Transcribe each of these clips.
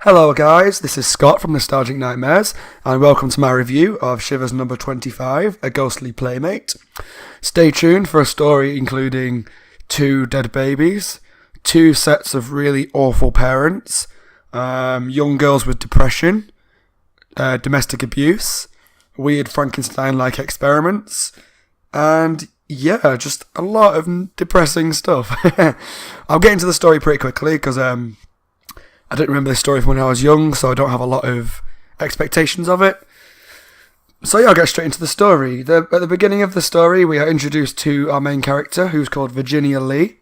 Hello guys, this is Scott from Nostalgic Nightmares, and welcome to my review of Shivers number 25, A Ghostly Playmate. Stay tuned for a story including 2 dead babies, 2 sets of really awful parents, young girls with depression, domestic abuse, weird Frankenstein-like experiments, and yeah, just a lot of depressing stuff. I'll get into the story pretty quickly because I don't remember this story from when I was young, so I don't have a lot of expectations of it. So yeah, I'll get straight into the story. At the beginning of the story, we are introduced to our main character, who's called Virginia Lee,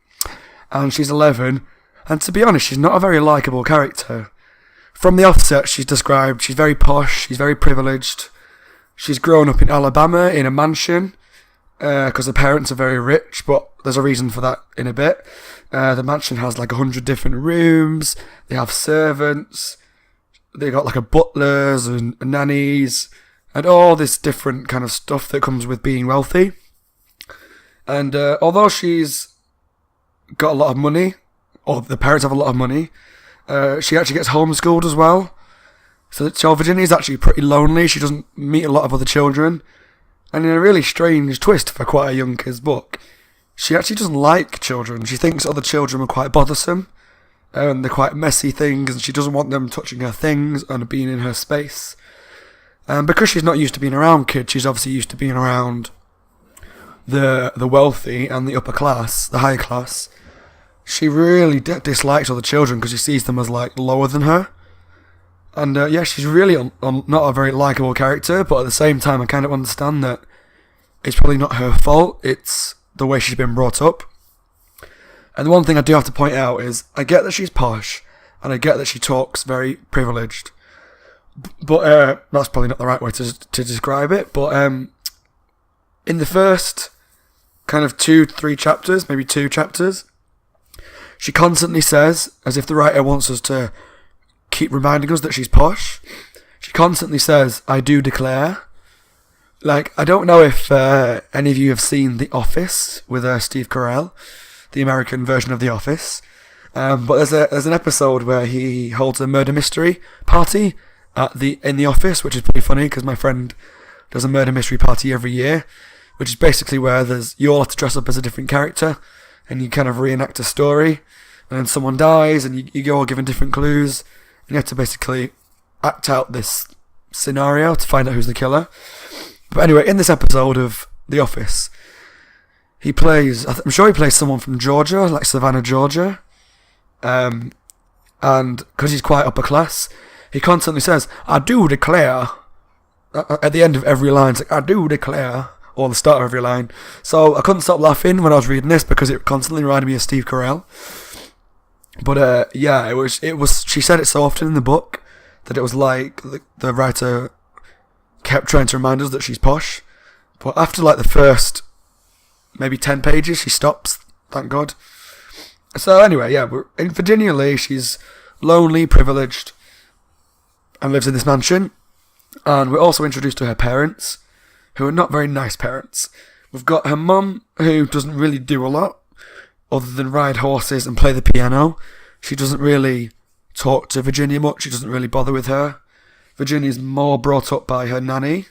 and she's 11, and to be honest, she's not a very likeable character. From the offset, she's described, she's very posh, she's very privileged, she's grown up in Alabama in a mansion, because her parents are very rich, but there's a reason for that in a bit. The mansion has like 100 different rooms, they have servants, they got like a butlers and nannies, and all this different kind of stuff that comes with being wealthy. And although she's got a lot of money, or the parents have a lot of money, she actually gets homeschooled as well. So Virginia's actually pretty lonely, she doesn't meet a lot of other children. And in a really strange twist for quite a young kid's book, she actually doesn't like children. She thinks other children are quite bothersome, and they're quite messy things, and she doesn't want them touching her things and being in her space. And because she's not used to being around kids, she's obviously used to being around the wealthy and the upper class, the higher class. She really dislikes other children because she sees them as like lower than her. And yeah, she's really not a very likeable character, but at the same time I kind of understand that it's probably not her fault, it's the way she's been brought up. And the one thing I do have to point out is, I get that she's posh, and I get that she talks very privileged, but that's probably not the right way to describe it, but in the first kind of 2-3 chapters, maybe 2 chapters, she constantly says, as if the writer wants us to keep reminding us that she's posh, she constantly says, "I do declare." Like, I don't know if any of you have seen The Office with Steve Carell, the American version of The Office, but there's an episode where he holds a murder mystery party in the office, which is pretty funny because my friend does a murder mystery party every year, which is basically where you all have to dress up as a different character and you kind of reenact a story, and then someone dies and you go all given different clues. You have to basically act out this scenario to find out who's the killer. But anyway, in this episode of The Office, I'm sure he plays someone from Georgia, like Savannah, Georgia. And because he's quite upper class, he constantly says, "I do declare," at the end of every line. It's like, "I do declare," or the start of every line. So I couldn't stop laughing when I was reading this because it constantly reminded me of Steve Carell. But yeah, it was. She said it so often in the book that it was like the writer kept trying to remind us that she's posh. But after like the first maybe 10 pages, she stops. Thank God. So anyway, yeah, we're in Virginia Lee. She's lonely, privileged, and lives in this mansion. And we're also introduced to her parents, who are not very nice parents. We've got her mum, who doesn't really do a lot other than ride horses and play the piano. She doesn't really talk to Virginia much. She doesn't really bother with her. Virginia's more brought up by her nanny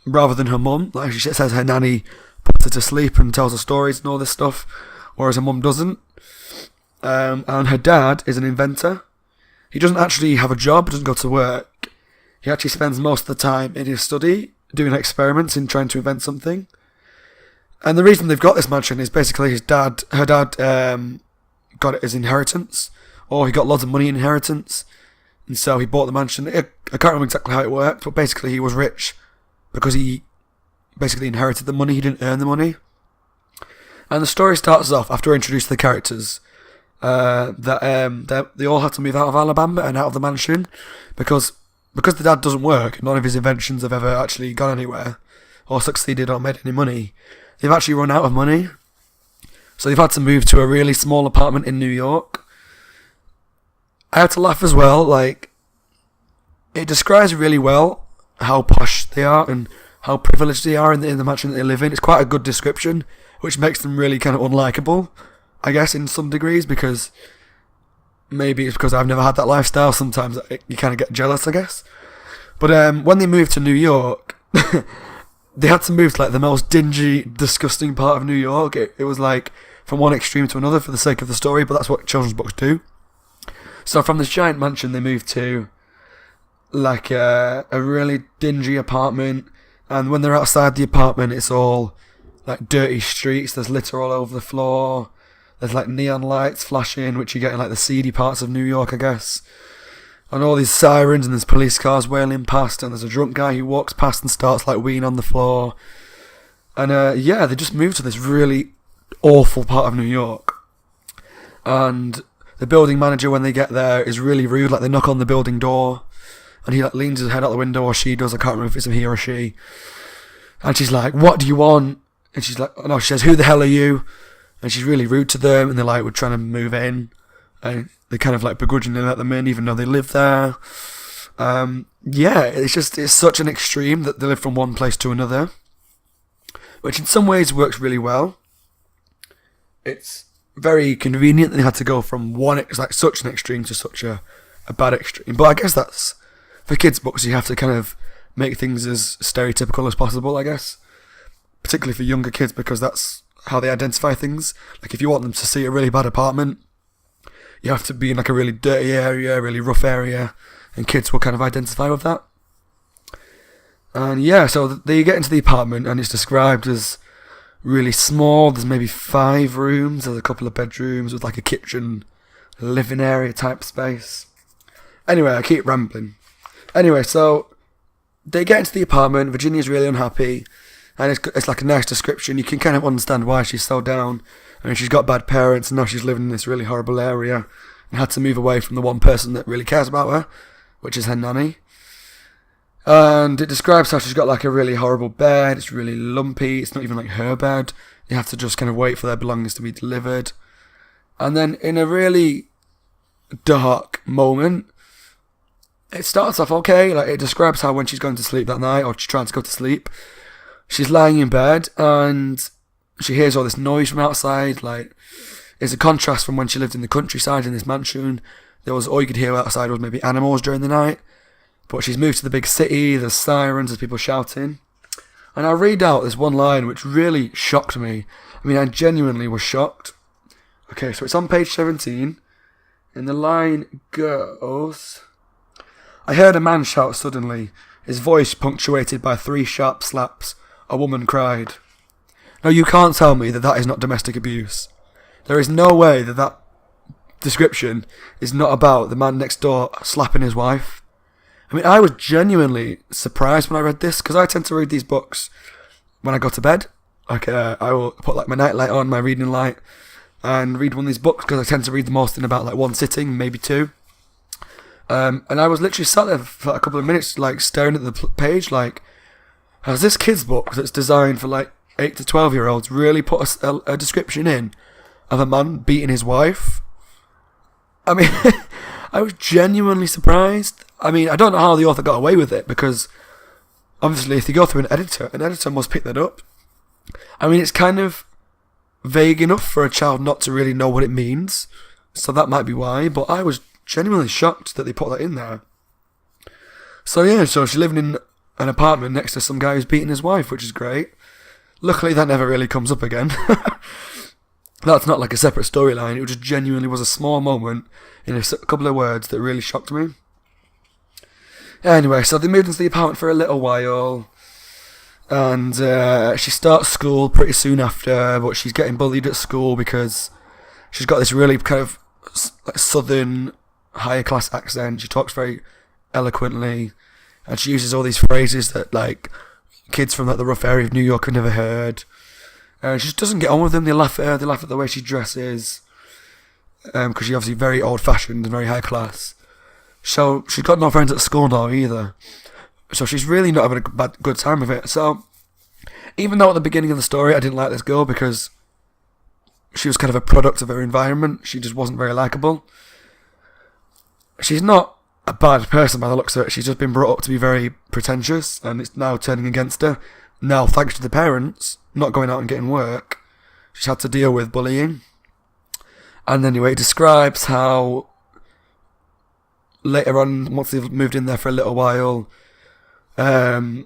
rather than her mum. Like, she says her nanny puts her to sleep and tells her stories and all this stuff, whereas her mum doesn't. And her dad is an inventor. He doesn't actually have a job, doesn't go to work. He actually spends most of the time in his study doing experiments in trying to invent something. And the reason they've got this mansion is basically her dad got it as inheritance, or he got lots of money in inheritance, and so he bought the mansion. I can't remember exactly how it worked, but basically he was rich because he basically inherited the money, he didn't earn the money. And the story starts off after we introduce the characters, that they all had to move out of Alabama and out of the mansion because the dad doesn't work, none of his inventions have ever actually gone anywhere or succeeded or made any money. They've actually run out of money, so they've had to move to a really small apartment in New York. I had to laugh as well, like, it describes really well how posh they are and how privileged they are in the mansion that they live in. It's quite a good description, which makes them really kind of unlikable, I guess, in some degrees, because maybe it's because I've never had that lifestyle. Sometimes you kind of get jealous, I guess. But when they moved to New York, they had to move to like the most dingy, disgusting part of New York. It was like from one extreme to another for the sake of the story, but that's what children's books do. So from this giant mansion, they moved to like a really dingy apartment, and when they're outside the apartment, it's all like dirty streets. There's litter all over the floor. There's like neon lights flashing, which you get in like the seedy parts of New York, I guess. And all these sirens, and there's police cars wailing past, and there's a drunk guy who walks past and starts like weeing on the floor. And they just moved to this really awful part of New York. And the building manager, when they get there, is really rude. Like, they knock on the building door, and he like leans his head out the window, or she does. I can't remember if it's a he or a she. And she's like, "What do you want?" And she's like, "No." She says, "Who the hell are you?" And she's really rude to them, and they're like, "We're trying to move in." And they kind of like begrudgingly let them in, even though they live there. It's such an extreme that they live from one place to another, which in some ways works really well. It's very convenient that they had to go from such an extreme to such a bad extreme. But I guess that's, for kids' books, you have to kind of make things as stereotypical as possible, I guess. Particularly for younger kids, because that's how they identify things. Like, if you want them to see a really bad apartment, you have to be in like a really dirty area, really rough area, and kids will kind of identify with that. And so they get into the apartment, and it's described as really small. There's maybe 5 rooms, there's a couple of bedrooms with like a kitchen, living area type space. Anyway, I keep rambling. Anyway, so they get into the apartment. Virginia's really unhappy, and it's like a nice description. You can kind of understand why she's so down. I mean, she's got bad parents, and now she's living in this really horrible area and had to move away from the one person that really cares about her, which is her nanny. And it describes how she's got like a really horrible bed. It's really lumpy. It's not even like her bed. You have to just kind of wait for their belongings to be delivered. And then in a really dark moment, it starts off okay. Like, it describes how when she's going to sleep that night, or she's trying to go to sleep, she's lying in bed and she hears all this noise from outside. Like, it's a contrast from when she lived in the countryside in this mansion. There was, all you could hear outside was maybe animals during the night. But she's moved to the big city, there's sirens, there's people shouting. And I read out this one line which really shocked me. I mean, I genuinely was shocked. Okay, so it's on page 17, and the line goes, "I heard a man shout suddenly, his voice punctuated by 3 sharp slaps. A woman cried." Now, you can't tell me that is not domestic abuse. There is no way that description is not about the man next door slapping his wife. I mean, I was genuinely surprised when I read this, because I tend to read these books when I go to bed. Like, I will put like my night light on, my reading light, and read one of these books, because I tend to read the most in about like 1 sitting, maybe 2. And I was literally sat there for a couple of minutes, like staring at the page, like, has this kid's book that's designed for like 8 to 12-year-olds really put a description in of a man beating his wife? I mean, I was genuinely surprised. I mean, I don't know how the author got away with it, because obviously if you go through an editor must pick that up. I mean, it's kind of vague enough for a child not to really know what it means, so that might be why, but I was genuinely shocked that they put that in there. So she's living in an apartment next to some guy who's beating his wife, which is great. Luckily, that never really comes up again. That's not like a separate storyline. It just genuinely was a small moment in a couple of words that really shocked me. Anyway, so they moved into the apartment for a little while, and she starts school pretty soon after, but she's getting bullied at school because she's got this really kind of like southern, higher class accent. She talks very eloquently, and she uses all these phrases that like kids from like the rough area of New York have never heard. She just doesn't get on with them. They laugh at her. They laugh at the way she dresses, because she's obviously very old-fashioned and very high class. So she's got no friends at school now either. So she's really not having a good time with it. So even though at the beginning of the story I didn't like this girl because she was kind of a product of her environment, she just wasn't very likable. She's not a bad person by the looks of it. She's just been brought up to be very pretentious, and it's now turning against her. Now, thanks to the parents not going out and getting work, she's had to deal with bullying. And anyway, it describes how later on, once they've moved in there for a little while, her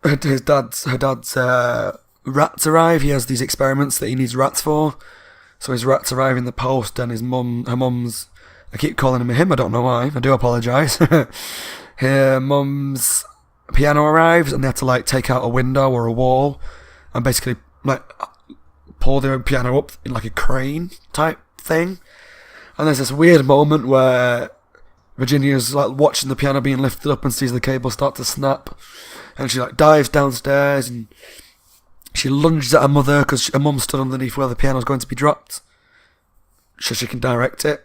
dad's rats arrive. He has these experiments that he needs rats for. So his rats arrive in the post, and her mum's, I keep calling him, I don't know why, I do apologise. Her mum's piano arrives, and they have to like take out a window or a wall and basically like pull their piano up in like a crane type thing. And there's this weird moment where Virginia's like watching the piano being lifted up and sees the cable start to snap, and she like dives downstairs and she lunges at her mother because her mum stood underneath where the piano's going to be dropped so she can direct it.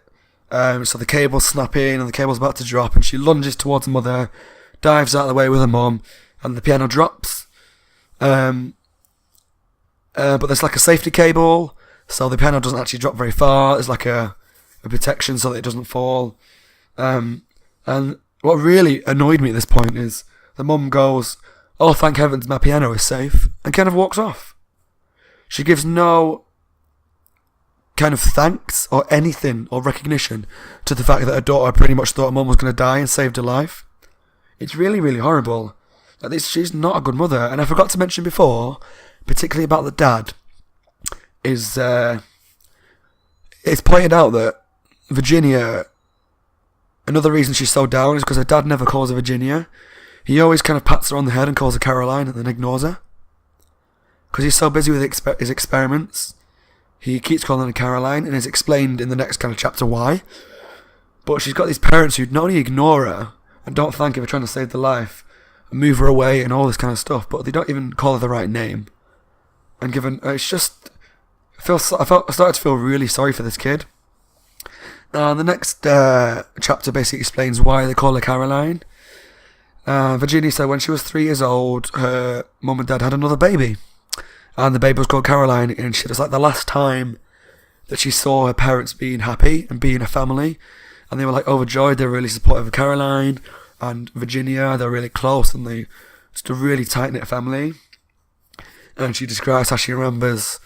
So the cable's snapping and the cable's about to drop, and she lunges towards her mother, dives out of the way with her mum, and the piano drops. But there's like a safety cable, so the piano doesn't actually drop very far. There's like a protection so that it doesn't fall. And what really annoyed me at this point is the mum goes, "Oh, thank heavens my piano is safe," and kind of walks off. She gives no kind of thanks or anything or recognition to the fact that her daughter pretty much thought her mum was going to die and saved her life. It's really, really horrible. Like she's not a good mother. And I forgot to mention before, particularly about the dad, is it's pointed out that Virginia, another reason she's so down is because her dad never calls her Virginia. He always kind of pats her on the head and calls her Caroline and then ignores her. Because he's so busy with his experiments. He keeps calling her Caroline, and it's explained in the next kind of chapter why. But she's got these parents who not only ignore her and don't thank her for trying to save their life and move her away and all this kind of stuff, but they don't even call her the right name. And given, it's just, I started to feel really sorry for this kid. The next chapter basically explains why they call her Caroline. Virginia said when she was 3 years old, her mum and dad had another baby. And the baby was called Caroline, and it was like the last time that she saw her parents being happy and being a family. And they were like overjoyed, they were really supportive of Caroline and Virginia, they were really close, and they just a really tight-knit family. And she describes how she remembers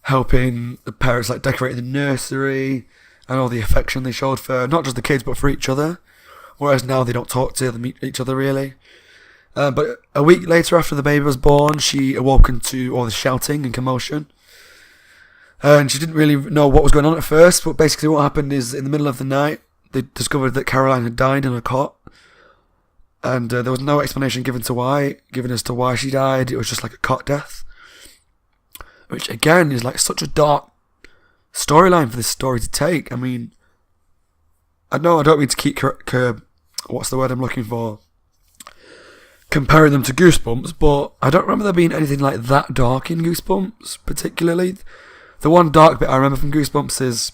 helping the parents like decorate the nursery and all the affection they showed for not just the kids but for each other. Whereas now they don't talk to each other really. But a week later after the baby was born, she awoken to all the shouting and commotion. And she didn't really know what was going on at first, but basically what happened is in the middle of the night, they discovered that Caroline had died in a cot. And there was no explanation given as to why she died. It was just like a cot death. Which again is like such a dark storyline for this story to take. I mean, I know I don't mean to keep what's the word I'm looking for? Comparing them to Goosebumps, but I don't remember there being anything like that dark in Goosebumps, particularly. The one dark bit I remember from Goosebumps is,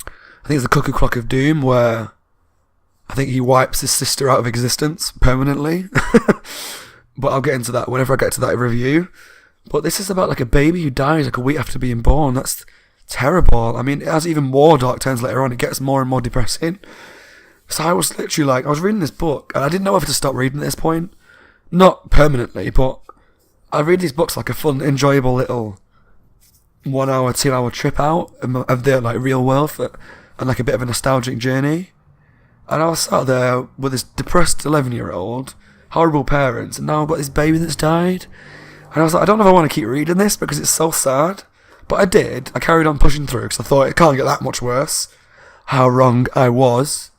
I think it's the Cuckoo Clock of Doom, where I think he wipes his sister out of existence permanently. But I'll get into that whenever I get to that review. But this is about like a baby who dies like a week after being born. That's terrible. I mean, it has even more dark turns later on. It gets more and more depressing. So I was literally like, I was reading this book, and I didn't know whether to stop reading at this point. Not permanently, but I read these books like a fun, enjoyable little 1 hour, 2 hour trip out of the like real world and like a bit of a nostalgic journey. And I was sat there with this depressed 11-year-old, horrible parents, and now I've got this baby that's died. And I was like, I don't know if I want to keep reading this because it's so sad. But I did. I carried on pushing through because I thought it can't get that much worse. How wrong I was.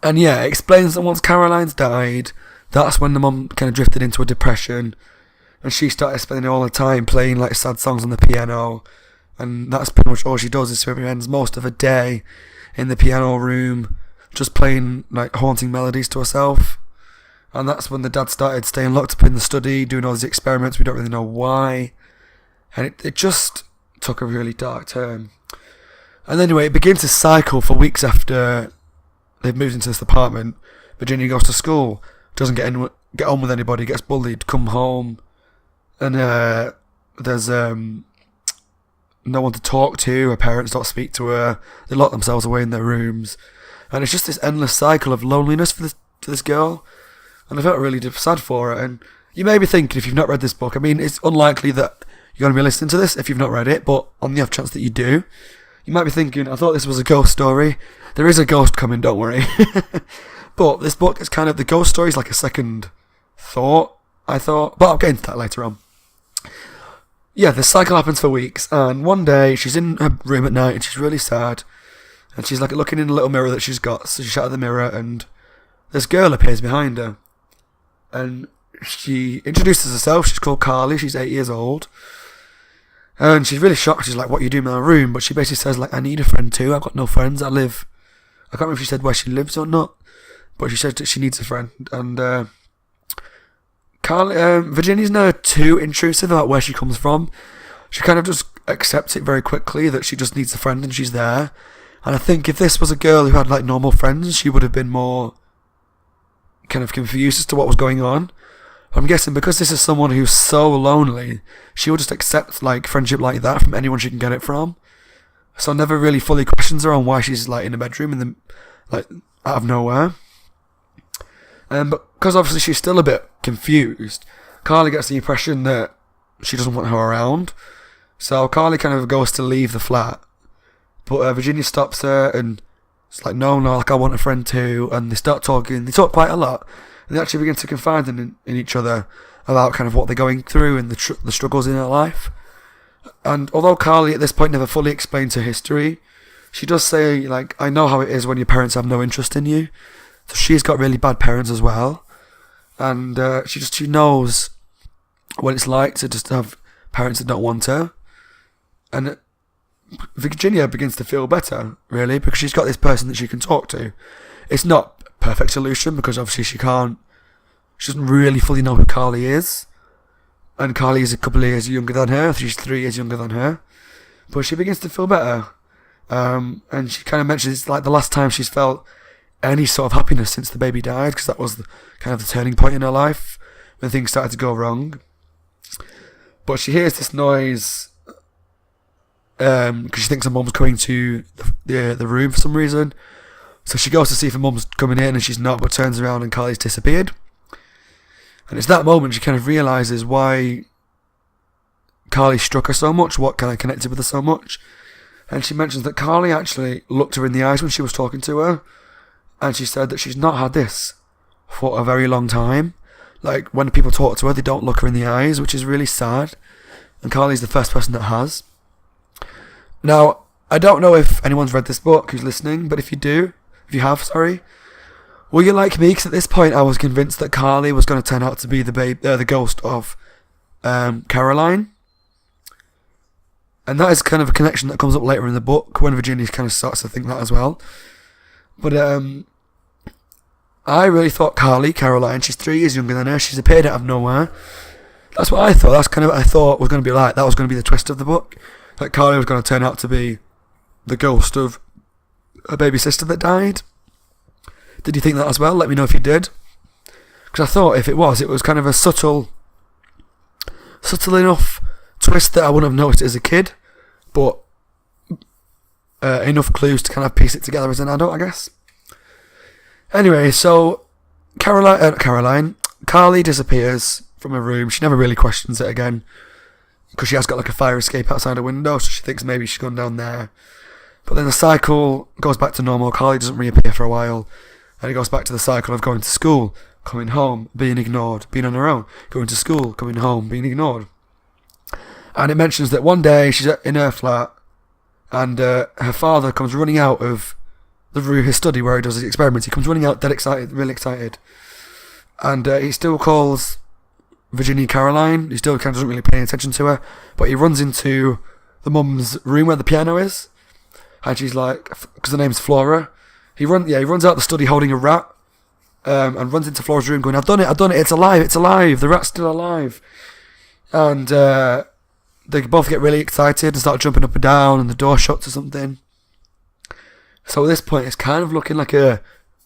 And yeah, it explains that once Caroline's died, that's when the mum kind of drifted into a depression, and she started spending all her time playing like sad songs on the piano, and that's pretty much all she does is she spends most of her day in the piano room just playing like haunting melodies to herself. And that's when the dad started staying locked up in the study, doing all these experiments, we don't really know why, and it just took a really dark turn. And anyway, it begins to cycle for weeks after they've moved into this apartment. Virginia goes to school, doesn't get on with anybody, gets bullied, come home, and there's no one to talk to. Her parents don't speak to her. They lock themselves away in their rooms, and it's just this endless cycle of loneliness for this girl. And I felt really sad for her. And you may be thinking, if you've not read this book, I mean, it's unlikely that you're going to be listening to this if you've not read it, but on the off chance that you do, You might be thinking, I thought this was a ghost story. There is a ghost coming, don't worry. But this book is kind of, the ghost story is like a second thought, I thought. But I'll get into that later on. Yeah, this cycle happens for weeks, and one day she's in her room at night and she's really sad. And she's like looking in a little mirror that she's got, so she shut out the mirror and this girl appears behind her. And she introduces herself, she's called Carly, she's 8 years old. And she's really shocked, she's like, what are you doing in my room? But she basically says, like, I need a friend too, I've got no friends, I can't remember if she said where she lives or not, but she said that she needs a friend. And Virginia's now too intrusive about where she comes from. She kind of just accepts it very quickly that she just needs a friend and she's there. And I think if this was a girl who had like normal friends, she would have been more kind of confused as to what was going on. I'm guessing because this is someone who's so lonely, she will just accept like friendship like that from anyone she can get it from. So never really fully questions her on why she's like in a bedroom in the like out of nowhere. But because obviously she's still a bit confused, Carly gets the impression that she doesn't want her around. So Carly kind of goes to leave the flat, but Virginia stops her and it's like, no, like I want a friend too. And they start talking. They talk quite a lot. And they actually begin to confide in each other about kind of what they're going through and the struggles in their life. And although Carly at this point never fully explains her history, she does say, like, I know how it is when your parents have no interest in you. So she's got really bad parents as well. And she knows what it's like to just have parents that don't want her. And Virginia begins to feel better, really, because she's got this person that she can talk to. It's not a perfect solution, because obviously she doesn't really fully know who Carly is. And Carly is a couple of years younger than her. She's 3 years younger than her. But she begins to feel better. And she kind of mentions it's like the last time she's felt any sort of happiness since the baby died, because that was kind of the turning point in her life when things started to go wrong. But she hears this noise because she thinks her mum's coming to the room for some reason. So she goes to see if her mum's coming in, and she's not, but turns around and Carly's disappeared. And it's that moment she kind of realises why Carly struck her so much, what kind of connected with her so much. And she mentions that Carly actually looked her in the eyes when she was talking to her, and she said that she's not had this for a very long time. Like, when people talk to her, they don't look her in the eyes, which is really sad. And Carly's the first person that has. Now, I don't know if anyone's read this book who's listening, but if you have, were you like me? Because at this point I was convinced that Carly was going to turn out to be the ghost of Caroline. And that is kind of a connection that comes up later in the book when Virginia kind of starts to think that as well. But I really thought Caroline, she's 3 years younger than her, she's appeared out of nowhere. That's what I thought. That's kind of what I thought was going to be like. That was going to be the twist of the book. That Carly was going to turn out to be the ghost of a baby sister that died. Did you think that as well? Let me know if you did. Because I thought if it was kind of a subtle enough twist that I wouldn't have noticed as a kid, but enough clues to kind of piece it together as an adult, I guess. Anyway, so Carly disappears from her room. She never really questions it again, because she has got like a fire escape outside her window, so she thinks maybe she's gone down there. But then the cycle goes back to normal. Carly doesn't reappear for a while, and it goes back to the cycle of going to school, coming home, being ignored, being on her own, going to school, coming home, being ignored. And it mentions that one day she's in her flat, and her father comes running out of the room, his study where he does his experiments. He comes running out dead excited, really excited. And he still calls Virginia Caroline. He still kind of doesn't really pay attention to her, but he runs into the mum's room where the piano is, and she's like, because the name's Flora, he runs out the study holding a rat, and runs into Flora's room going, I've done it, it's alive, the rat's still alive. And they both get really excited and start jumping up and down, and the door shuts or something. So at this point it's kind of looking like a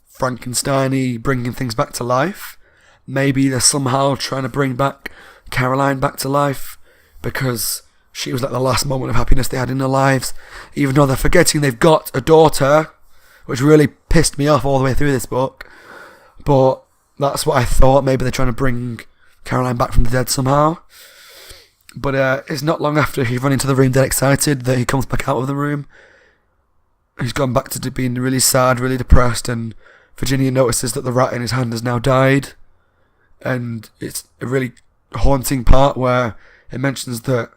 Frankenstein-y bringing things back to life. Maybe they're somehow trying to bring back Caroline back to life, because she was like the last moment of happiness they had in their lives, even though they're forgetting they've got a daughter, which really pissed me off all the way through this book. But that's what I thought. Maybe they're trying to bring Caroline back from the dead somehow. But it's not long after he's run into the room dead excited that he comes back out of the room, he's gone back to being really sad, really depressed, and Virginia notices that the rat in his hand has now died. And it's a really haunting part where it mentions that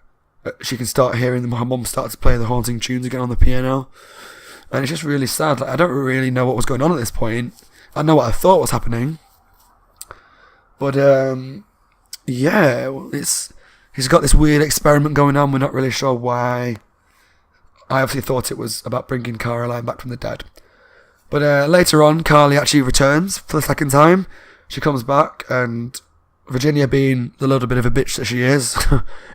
she can start hearing her mum start to play the haunting tunes again on the piano. And it's just really sad. Like, I don't really know what was going on at this point. I know what I thought was happening. But, yeah, he's got this weird experiment going on. We're not really sure why. I obviously thought it was about bringing Caroline back from the dead. But later on, Carly actually returns for the second time. She comes back, and Virginia, being the little bit of a bitch that she is,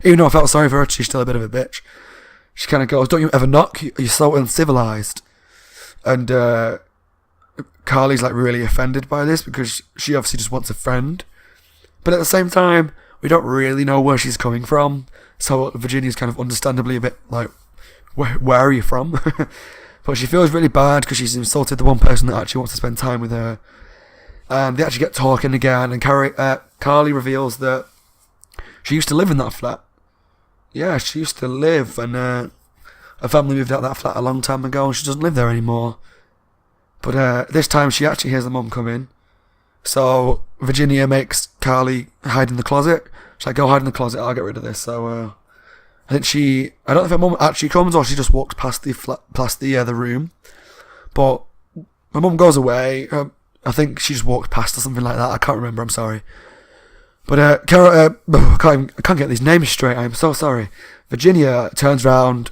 even though I felt sorry for her, she's still a bit of a bitch. She kind of goes, "Don't you ever knock? You're so uncivilized." And Carly's like really offended by this because she obviously just wants a friend. But at the same time, we don't really know where she's coming from. So Virginia's kind of understandably a bit like, where are you from? But she feels really bad because she's insulted the one person that actually wants to spend time with her. And they actually get talking again, and Carly reveals that she used to live in that flat. Yeah, she used to live, and her family moved out of that flat a long time ago, and she doesn't live there anymore. But this time she actually hears the mum come in. So Virginia makes Carly hide in the closet. She's like, "Go hide in the closet, I'll get rid of this." So I don't know if her mum actually comes or she just walks past the room. But my mum goes away. I think she just walked past or something like that. I can't remember, I'm sorry. But I can't get these names straight. I'm so sorry. Virginia turns around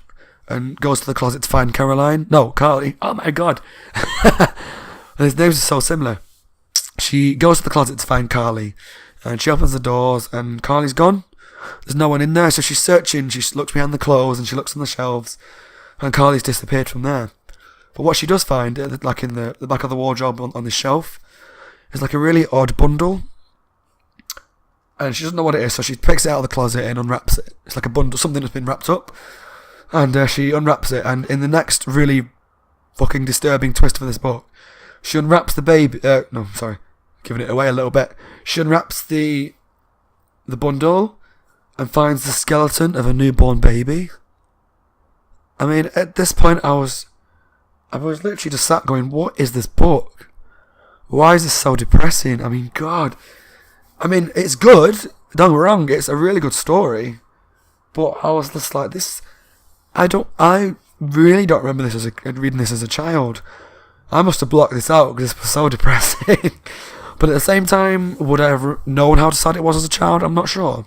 and goes to the closet to find Carly. Oh my god. His names are so similar. She goes to the closet to find Carly, and she opens the doors, and Carly's gone. There's no one in there, so she's searching. She looks behind the clothes, and she looks on the shelves, and Carly's disappeared from there. But what she does find, like in the back of the wardrobe on the shelf, is like a really odd bundle. And she doesn't know what it is, so she picks it out of the closet and unwraps it. It's like a bundle, something that's been wrapped up. And she unwraps it, and in the next really fucking disturbing twist for this book, she unwraps the baby... giving it away a little bit. She unwraps the bundle and finds the skeleton of a newborn baby. I mean, at this point I was literally just sat going, what is this book? Why is this so depressing? I mean, God. I mean, it's good. Don't get me wrong. It's a really good story. But I was just like, this... I really don't remember reading this as a child. I must have blocked this out because this was so depressing. But at the same time, would I have known how sad it was as a child? I'm not sure.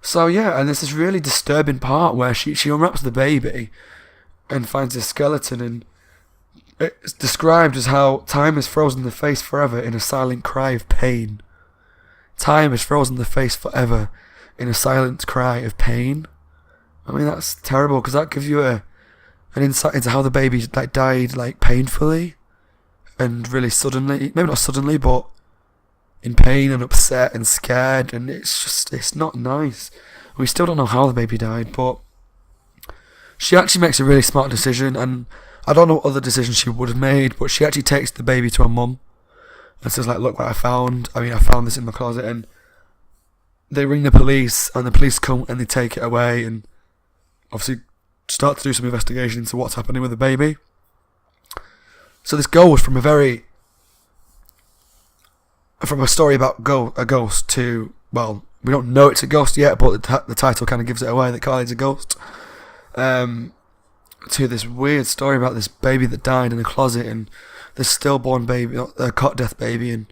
So yeah, and there's this really disturbing part where she unwraps the baby and finds this skeleton, and it's described as how time is frozen the face forever in a silent cry of pain. Time is frozen the face forever in a silent cry of pain. I mean, that's terrible because that gives you an insight into how the baby died painfully and really suddenly. Maybe not suddenly, but in pain and upset and scared, and it's not nice. We still don't know how the baby died, but she actually makes a really smart decision, and I don't know what other decisions she would have made, but she actually takes the baby to her mum and says, like, look what I found. I mean, I found this in my closet, and they ring the police, and the police come and they take it away, and obviously start to do some investigation into what's happening with the baby. So this goes from a story about a ghost to, well, we don't know it's a ghost yet, but the title kind of gives it away that Carly's a ghost, to this weird story about this baby that died in a closet, and this stillborn baby, a cot death baby, and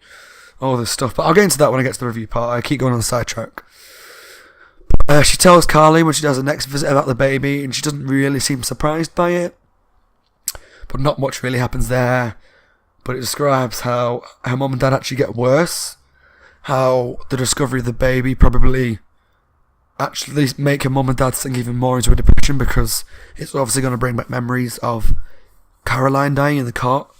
all this stuff. But I'll get into that when I get to the review part. I keep going on the sidetrack. She tells Carly when she does the next visit about the baby, and she doesn't really seem surprised by it. But not much really happens there. But it describes how her mum and dad actually get worse. How the discovery of the baby probably actually make her mum and dad sink even more into a depression, because it's obviously going to bring back memories of Caroline dying in the cot.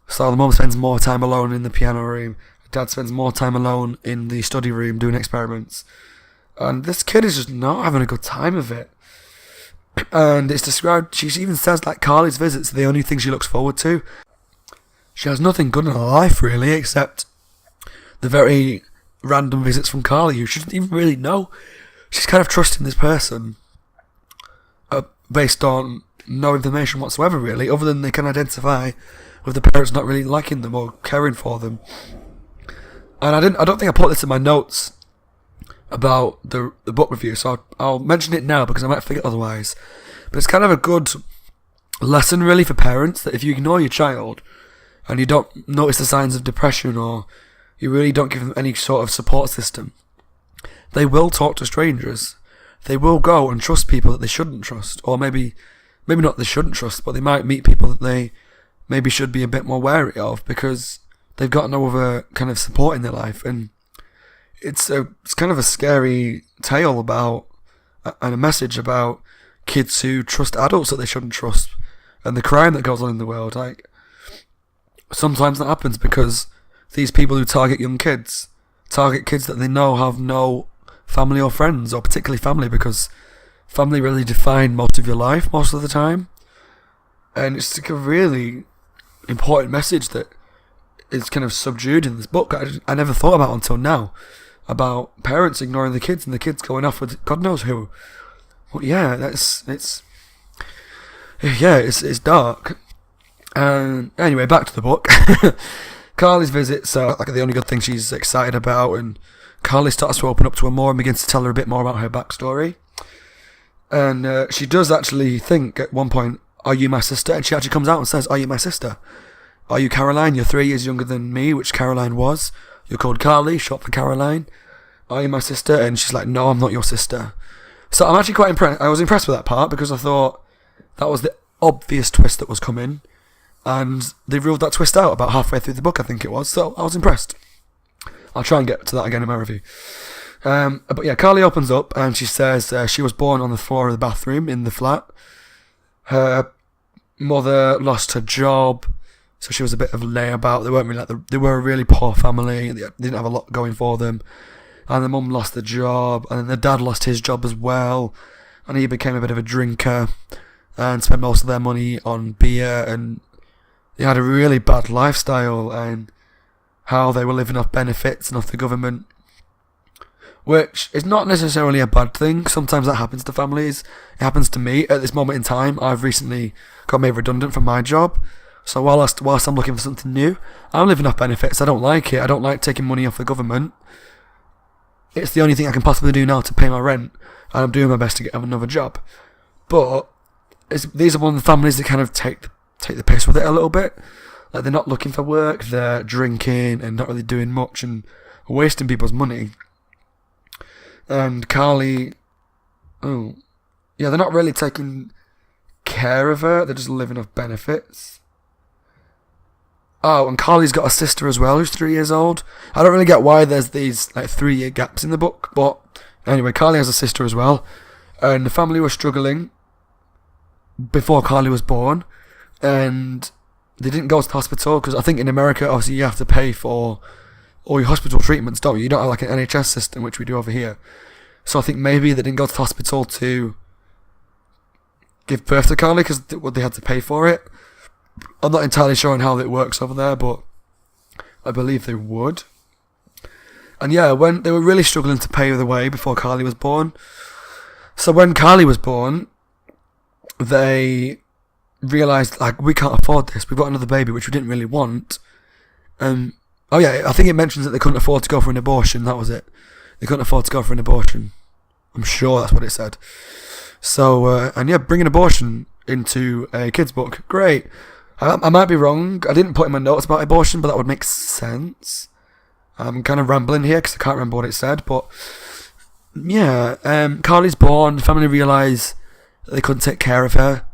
So the mum spends more time alone in the piano room. Dad spends more time alone in the study room doing experiments. And this kid is just not having a good time of it. And it's described, she even says, like, Carly's visits are the only thing she looks forward to. She has nothing good in her life, really, except the very random visits from Carly, who she doesn't even really know. She's kind of trusting this person based on no information whatsoever, really, other than they can identify with the parents not really liking them or caring for them. And I don't think I put this in my notes about the book review, so I'll mention it now because I might forget otherwise. But it's kind of a good lesson, really, for parents, that if you ignore your child and you don't notice the signs of depression, or you really don't give them any sort of support system, they will talk to strangers. They will go and trust people that they shouldn't trust, or maybe not they shouldn't trust, but they might meet people that they maybe should be a bit more wary of because they've got no other kind of support in their life. And it's kind of a scary tale about, and a message about, kids who trust adults that they shouldn't trust, and the crime that goes on in the world. Like, sometimes that happens because these people who target young kids target kids that they know have no family or friends, or particularly family, because family really define most of your life most of the time. And it's like a really important message that is kind of subdued in this book that I never thought about until now, about parents ignoring the kids and the kids going off with God knows who. Well, yeah, it's dark. And anyway, back to the book. Carly's visits are like the only good thing she's excited about, and Carly starts to open up to her more and begins to tell her a bit more about her backstory. And she does actually think at one point, "Are you my sister?" And she actually comes out and says, "Are you my sister? Are you Caroline? You're 3 years younger than me," which Caroline was. "You're called Carly, short for Caroline. Are you my sister?" And she's like, "No, I'm not your sister." So I'm actually quite impressed. I was impressed with that part because I thought that was the obvious twist that was coming. And they ruled that twist out about halfway through the book, I think it was. So I was impressed. I'll try and get to that again in my review. But yeah, Carly opens up and she says she was born on the floor of the bathroom in the flat. Her mother lost her job, so she was a bit of a layabout. They weren't really they were a really poor family. They didn't have a lot going for them. And the mum lost the job, and then the dad lost his job as well, and he became a bit of a drinker and spent most of their money on beer, and they had a really bad lifestyle, and how they were living off benefits and off the government, which is not necessarily a bad thing. Sometimes that happens to families. It happens to me at this moment in time. I've recently got made redundant from my job, so whilst I'm looking for something new, I'm living off benefits. I don't like it. I don't like taking money off the government. It's the only thing I can possibly do now to pay my rent, and I'm doing my best to get another job. But these are one of the families that kind of take the piss with it a little bit. Like, they're not looking for work, they're drinking and not really doing much and wasting people's money. And Carly, they're not really taking care of her, they're just living off benefits. Oh, and Carly's got a sister as well who's 3 years old. I don't really get why there's these 3-year gaps in the book, but anyway, Carly has a sister as well. And the family was struggling before Carly was born, and they didn't go to the hospital because I think in America, obviously, you have to pay for all your hospital treatments, don't you? You don't have like an NHS system, which we do over here. So I think maybe they didn't go to the hospital to give birth to Carly because they had to pay for it. I'm not entirely sure on how it works over there, but I believe they would. And yeah, when they were really struggling to pay the way before Carly was born. So when Carly was born, they realised, we can't afford this. We've got another baby, which we didn't really want. I think it mentions that they couldn't afford to go for an abortion. That was it. They couldn't afford to go for an abortion. I'm sure that's what it said. So, bringing abortion into a kid's book, great. I might be wrong. I didn't put in my notes about abortion, but that would make sense. I'm kind of rambling here because I can't remember what it said, but yeah, Carly's born. The family realise that they couldn't take care of her,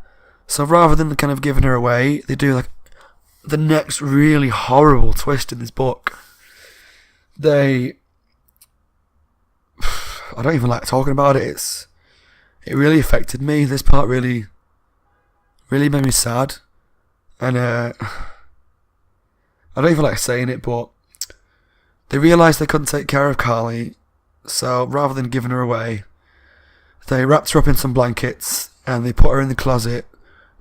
so rather than kind of giving her away, they do the next really horrible twist in this book. I don't even like talking about it. It really affected me. This part really made me sad. And I don't even like saying it, but they realised they couldn't take care of Carly, so rather than giving her away, they wrapped her up in some blankets and they put her in the closet,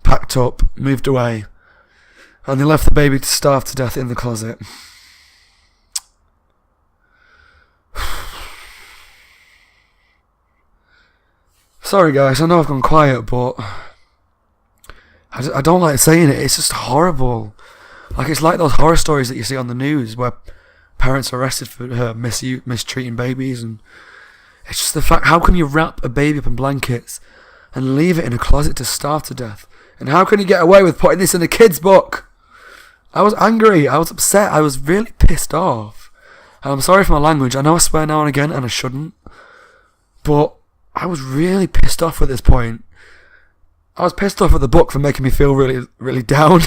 packed up, moved away, and they left the baby to starve to death in the closet. Sorry guys, I know I've gone quiet, but I don't like saying it. It's just horrible. Like, it's like those horror stories that you see on the news where parents are arrested for mistreating babies, and it's just the fact, how can you wrap a baby up in blankets and leave it in a closet to starve to death? And how can you get away with putting this in a kid's book? I was angry, I was upset, I was really pissed off. And I'm sorry for my language, I know I swear now and again and I shouldn't, but I was really pissed off at this point. I was pissed off at the book for making me feel really, really down.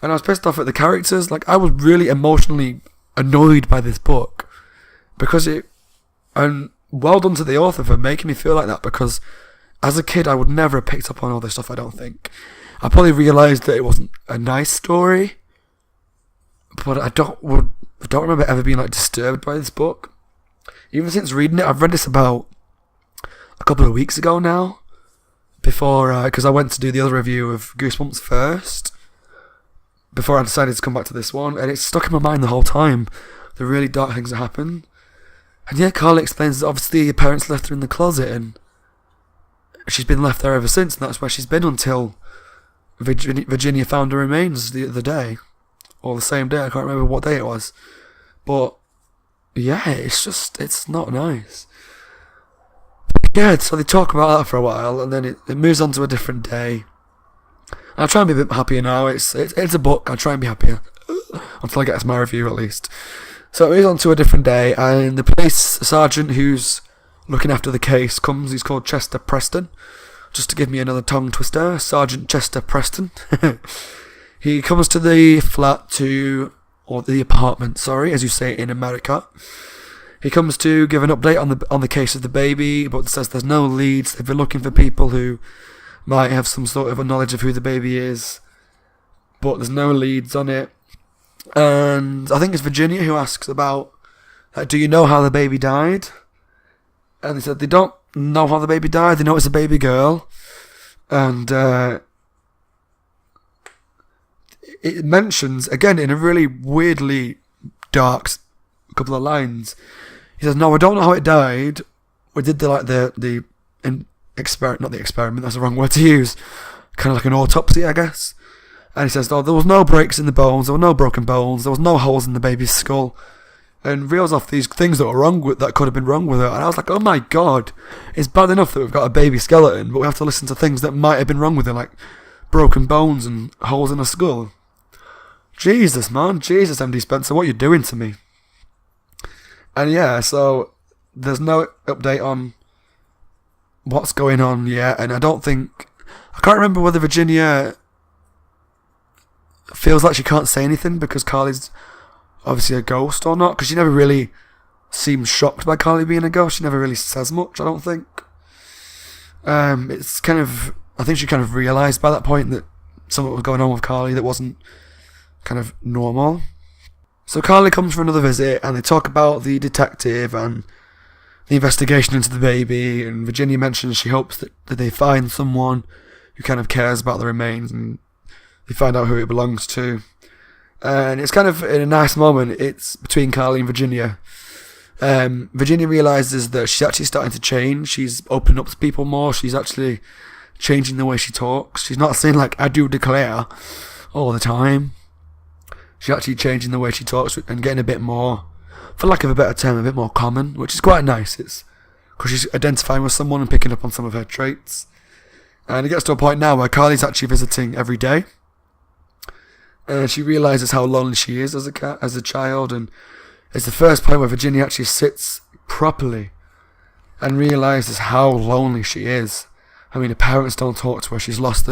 And I was pissed off at the characters. Like, I was really emotionally annoyed by this book. And well done to the author for making me feel like that, because as a kid I would never have picked up on all this stuff, I don't think. I probably realised that it wasn't a nice story, but I don't remember ever being like disturbed by this book. Even since reading it, I've read this about a couple of weeks ago now, before, because I went to do the other review of Goosebumps first, before I decided to come back to this one, and it's stuck in my mind the whole time, the really dark things that happen. And yeah, Carly explains that obviously her parents left her in the closet, and she's been left there ever since, and that's where she's been until Virginia found her remains the other day, or the same day, I can't remember what day it was. But yeah, it's not nice. Yeah, so they talk about that for a while, and then it moves on to a different day. I'll try and be a bit happier now. It's a book. I'll try and be happier until I get to my review, at least. So it moves on to a different day, and the police sergeant who's looking after the case comes. He's called Chester Preston. Just to give me another tongue twister, Sergeant Chester Preston. He comes to the or the apartment, sorry, as you say in America. He comes to give an update on the case of the baby, but says there's no leads. They've been looking for people who might have some sort of a knowledge of who the baby is, but there's no leads on it. And I think it's Virginia who asks about, do you know how the baby died? And they said they don't know how the baby died. They know it's a baby girl. And it mentions, again, in a really weirdly dark couple of lines, he says, no, I don't know how it died. We did experiment, not the experiment, that's the wrong word to use, kind of like an autopsy, I guess. And he says, oh, there was no breaks in the bones, there were no broken bones, there was no holes in the baby's skull, and reels off these things that could have been wrong with her. And I was like, oh my god, it's bad enough that we've got a baby skeleton, but we have to listen to things that might have been wrong with her, like broken bones and holes in her skull. Jesus, man, Jesus, MD Spencer, what are you doing to me? And yeah, so there's no update on what's going on yet, and I can't remember whether Virginia feels like she can't say anything because Carly's obviously a ghost or not, because she never really seems shocked by Carly being a ghost. She never really says much, I don't think. It's kind of, I think she kind of realised by that point that something was going on with Carly that wasn't kind of normal. So Carly comes for another visit, and they talk about the detective and the investigation into the baby, and Virginia mentions she hopes that they find someone who kind of cares about the remains, and they find out who it belongs to. And it's kind of in a nice moment. It's between Carly and Virginia. Virginia realises that she's actually starting to change. She's opening up to people more. She's actually changing the way she talks. She's not saying like, I do declare all the time. She's actually changing the way she talks and getting a bit more, for lack of a better term, a bit more common, which is quite nice. It's because she's identifying with someone and picking up on some of her traits. And it gets to a point now where Carly's actually visiting every day. And she realises how lonely she is as a child, and it's the first point where Virginia actually sits properly and realises how lonely she is. I mean, her parents don't talk to her. She's lost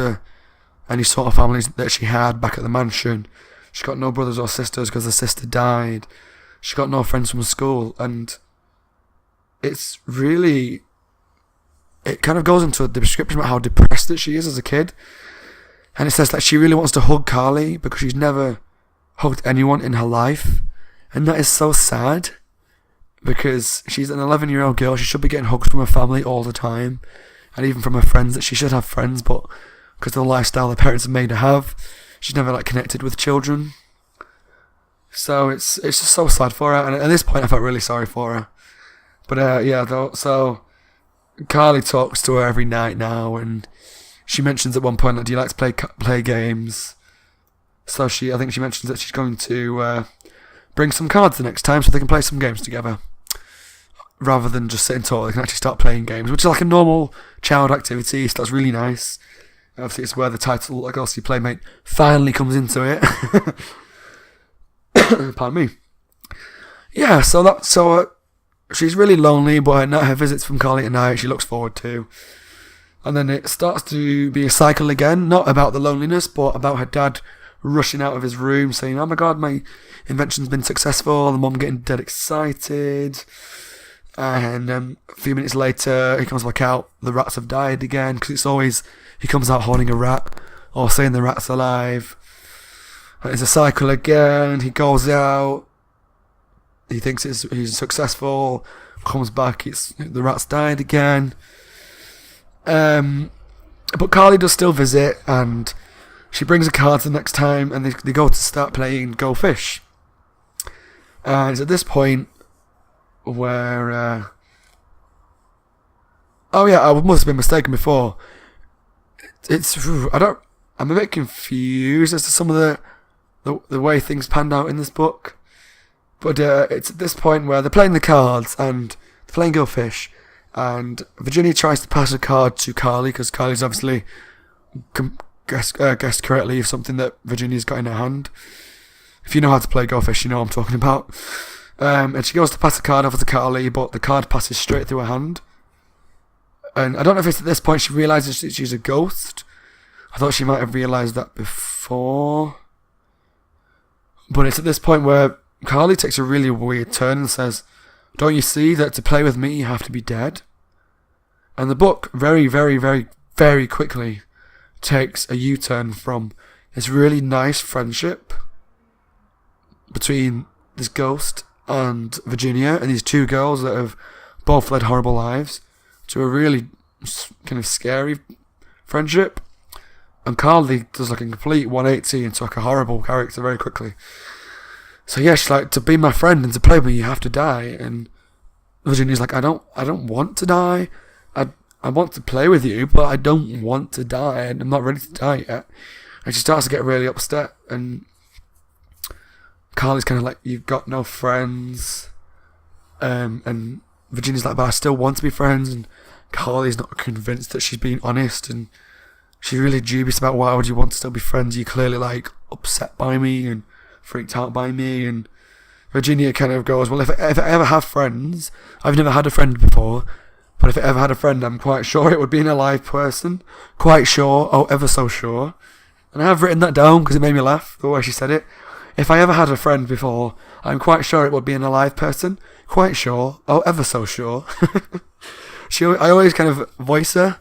any sort of family that she had back at the mansion. She's got no brothers or sisters because her sister died. She's got no friends from school, and it's really, it kind of goes into the description about how depressed that she is as a kid. And it says that she really wants to hug Carly because she's never hugged anyone in her life. And that is so sad, because she's an 11-year-old girl. She should be getting hugs from her family all the time, and even from her friends, that she should have friends, but because of the lifestyle her parents have made her have, she's never connected with children. So it's just so sad for her, and at this point I felt really sorry for her. But so Carly talks to her every night now, and she mentions at one point, like, do you like to play games? So I think she mentions that she's going to bring some cards the next time so they can play some games together. Rather than just sit and talk, they can actually start playing games, which is like a normal child activity, so that's really nice. Obviously, it's where the title, like, Ghostly Playmate, finally comes into it. Pardon me. Yeah, so she's really lonely, but her visits from Carly at night she looks forward to. And then it starts to be a cycle again, not about the loneliness, but about her dad rushing out of his room saying, oh my god, my invention's been successful, and the mum getting dead excited. And a few minutes later, he comes back out, the rats have died again, because it's always, he comes out holding a rat, or saying the rat's alive. And it's a cycle again, he goes out, he thinks he's successful, comes back, the rat's died again. But Carly does still visit, and she brings a card the next time, and they go to start playing Go Fish. And it's at this point where I must have been mistaken before. I'm a bit confused as to some of the way things panned out in this book, but it's at this point where they're playing the cards and they're playing Go Fish, and Virginia tries to pass a card to Carly because Carly's obviously guessed correctly of something that Virginia's got in her hand. If you know how to play Go Fish, you know what I'm talking about. And she goes to pass the card over to Carly, but the card passes straight through her hand. And I don't know if it's at this point she realises that she's a ghost. I thought she might have realised that before. But it's at this point where Carly takes a really weird turn and says, don't you see that to play with me you have to be dead? And the book very, very, very, very quickly takes a U-turn from this really nice friendship between this ghost and Virginia and these two girls that have both led horrible lives to a really kind of scary friendship. And Carly does like a complete 180 into like a horrible character very quickly. So yeah, she's like, to be my friend and to play with me you have to die. And Virginia's like, I don't want to die. I want to play with you, but I don't want to die, and I'm not ready to die yet. And she starts to get really upset, and Carly's kind of like, you've got no friends. And Virginia's like, but I still want to be friends. And Carly's not convinced that she's being honest, and she's really dubious about why would you want to still be friends. You're clearly like upset by me and freaked out by me. And Virginia kind of goes, well, if I ever have friends, I've never had a friend before, but if I ever had a friend, I'm quite sure it would be an alive person. Quite sure, oh, ever so sure. And I have written that down because it made me laugh, the way she said it. If I ever had a friend before, I'm quite sure it would be an alive person. Quite sure, oh, ever so sure. I always kind of voice her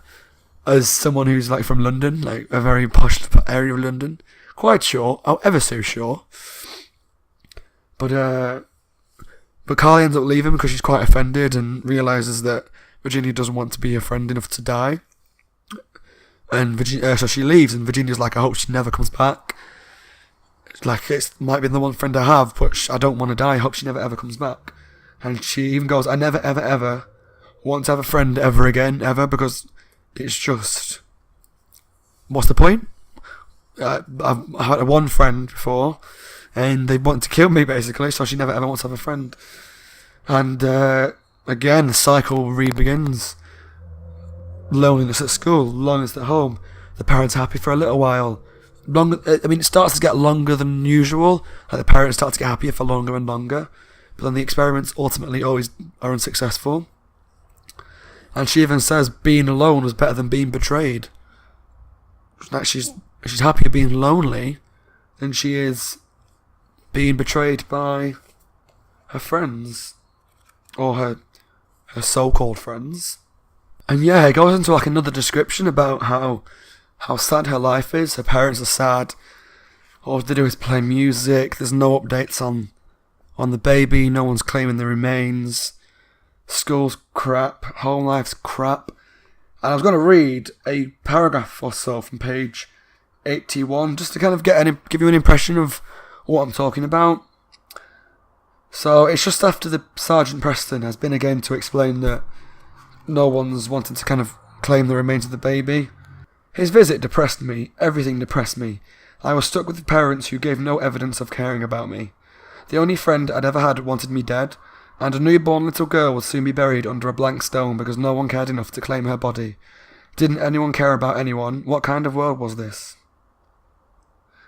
as someone who's like from London, like a very posh area of London. Quite sure, oh, ever so sure. But Carly ends up leaving because she's quite offended and realises that Virginia doesn't want to be a friend enough to die. And so she leaves, and Virginia's like, I hope she never comes back. Like, it might be the one friend I have, but I don't want to die. I hope she never ever comes back. And she even goes, I never ever ever want to have a friend ever again, ever, because it's just, what's the point? I've had one friend before, and they want to kill me, basically, so she never ever wants to have a friend. And again, the cycle re-begins. Loneliness at school, loneliness at home. The parents happy for a little while. It starts to get longer than usual. Like, the parents start to get happier for longer and longer. But then the experiments ultimately always are unsuccessful. And she even says being alone was better than being betrayed. Like, she's happier being lonely than she is being betrayed by her friends. Or her so-called friends. And yeah, it goes into like another description about how sad her life is. Her parents are sad. All they do is play music. There's no updates on the baby. No one's claiming the remains. School's crap. Home life's crap. And I was going to read a paragraph or so from page 81 just to kind of give you an impression of what I'm talking about. So it's just after the Sergeant Preston has been again to explain that no one's wanted to kind of claim the remains of the baby. His visit depressed me. Everything depressed me. I was stuck with parents who gave no evidence of caring about me. The only friend I'd ever had wanted me dead, and a newborn little girl would soon be buried under a blank stone because no one cared enough to claim her body. Didn't anyone care about anyone? What kind of world was this?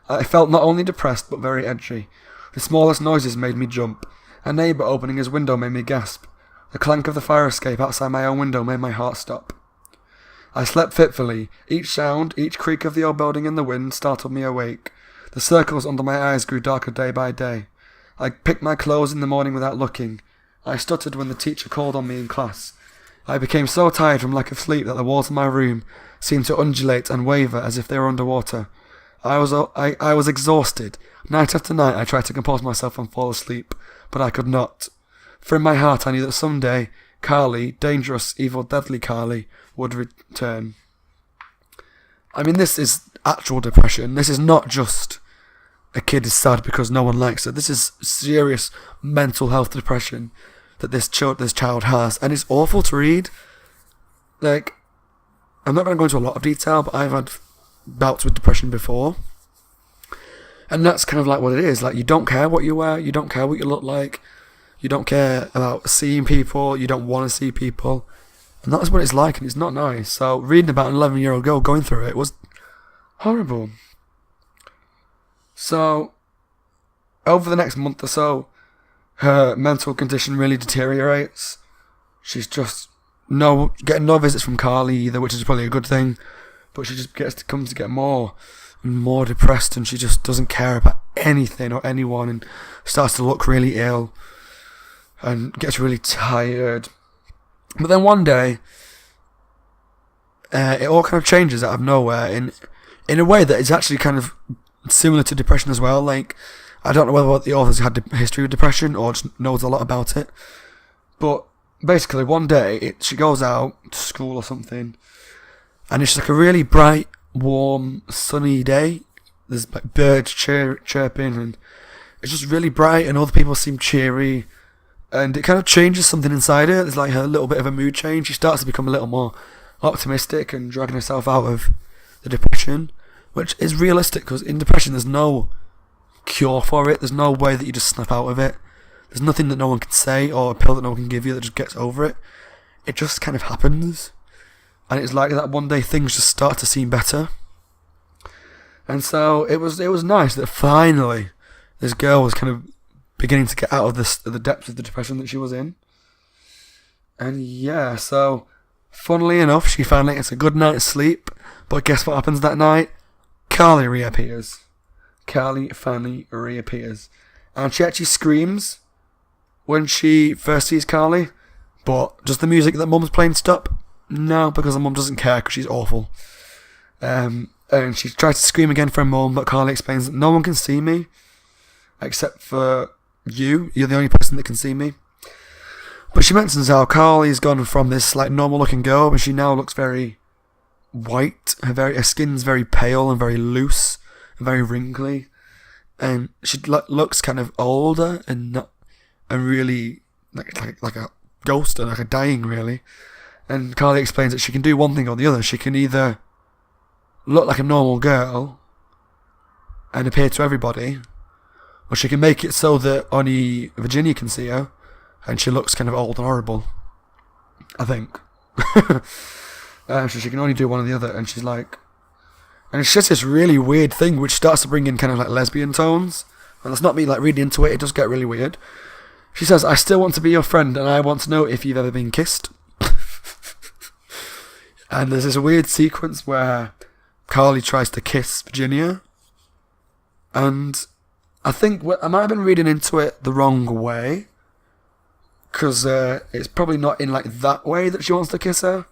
I felt not only depressed but very edgy. The smallest noises made me jump. A neighbour opening his window made me gasp. The clank of the fire escape outside my own window made my heart stop. I slept fitfully. Each sound, each creak of the old building in the wind startled me awake. The circles under my eyes grew darker day by day. I picked my clothes in the morning without looking. I stuttered when the teacher called on me in class. I became so tired from lack of sleep that the walls of my room seemed to undulate and waver as if they were underwater. I was exhausted. Night after night I tried to compose myself and fall asleep, but I could not. For in my heart I knew that someday Carly, dangerous, evil, deadly Carly, would return. I mean, this is actual depression. This is not just a kid is sad because no one likes her. This is serious mental health depression that this child has, and it's awful to read. Like, I'm not going to go into a lot of detail, but I've had bouts with depression before, and that's kind of like what it is. Like, you don't care what you wear, you don't care what you look like, you don't care about seeing people, you don't want to see people, and that's what it's like, and it's not nice. So reading about an 11-year-old girl going through it was horrible. So over the next month or so, her mental condition really deteriorates. She's just getting no visits from Carly either, which is probably a good thing, but she just comes to get more and more depressed, and she just doesn't care about anything or anyone, and starts to look really ill and gets really tired. But then one day, it all kind of changes out of nowhere in a way that is actually kind of similar to depression as well. Like, I don't know whether the author's had a history of depression or just knows a lot about it, but basically one day she goes out to school or something, and it's like a really bright, warm, sunny day. There's like birds chirping, and it's just really bright, and other people seem cheery, and it kind of changes something inside her. There's like a little bit of a mood change. She starts to become a little more optimistic and dragging herself out of the depression, which is realistic, because in depression there's no cure for it. There's no way that you just snap out of it. There's nothing that no one can say or a pill that no one can give you that just gets over it. It just kind of happens, and it's like that one day things just start to seem better. And so it was nice that finally this girl was kind of beginning to get out of the depths of the depression that she was in. And yeah, so funnily enough, she finally gets a good night's sleep, but guess what happens that night? Carly reappears. Carly finally reappears. And she actually screams when she first sees Carly, but does the music that Mum's playing stop? No, because her mum doesn't care, because she's awful. And she tries to scream again for her mum, but Carly explains that no one can see me except for you. You're the only person that can see me. But she mentions how Carly's gone from this like normal looking girl, and she now looks very white. Her skin's very pale and very loose and very wrinkly, and she looks kind of older and really like a ghost, and like a dying really. And Carly explains that she can do one thing or the other. She can either look like a normal girl and appear to everybody, or she can make it so that only Virginia can see her, and she looks kind of old and horrible, I think. So she can only do one or the other, and she's like... And it's just this really weird thing which starts to bring in kind of like lesbian tones. And that's not me like reading into it, it does get really weird. She says, I still want to be your friend, and I want to know if you've ever been kissed. And there's this weird sequence where Carly tries to kiss Virginia, and I think I might have been reading into it the wrong way, because it's probably not in like that way that she wants to kiss her.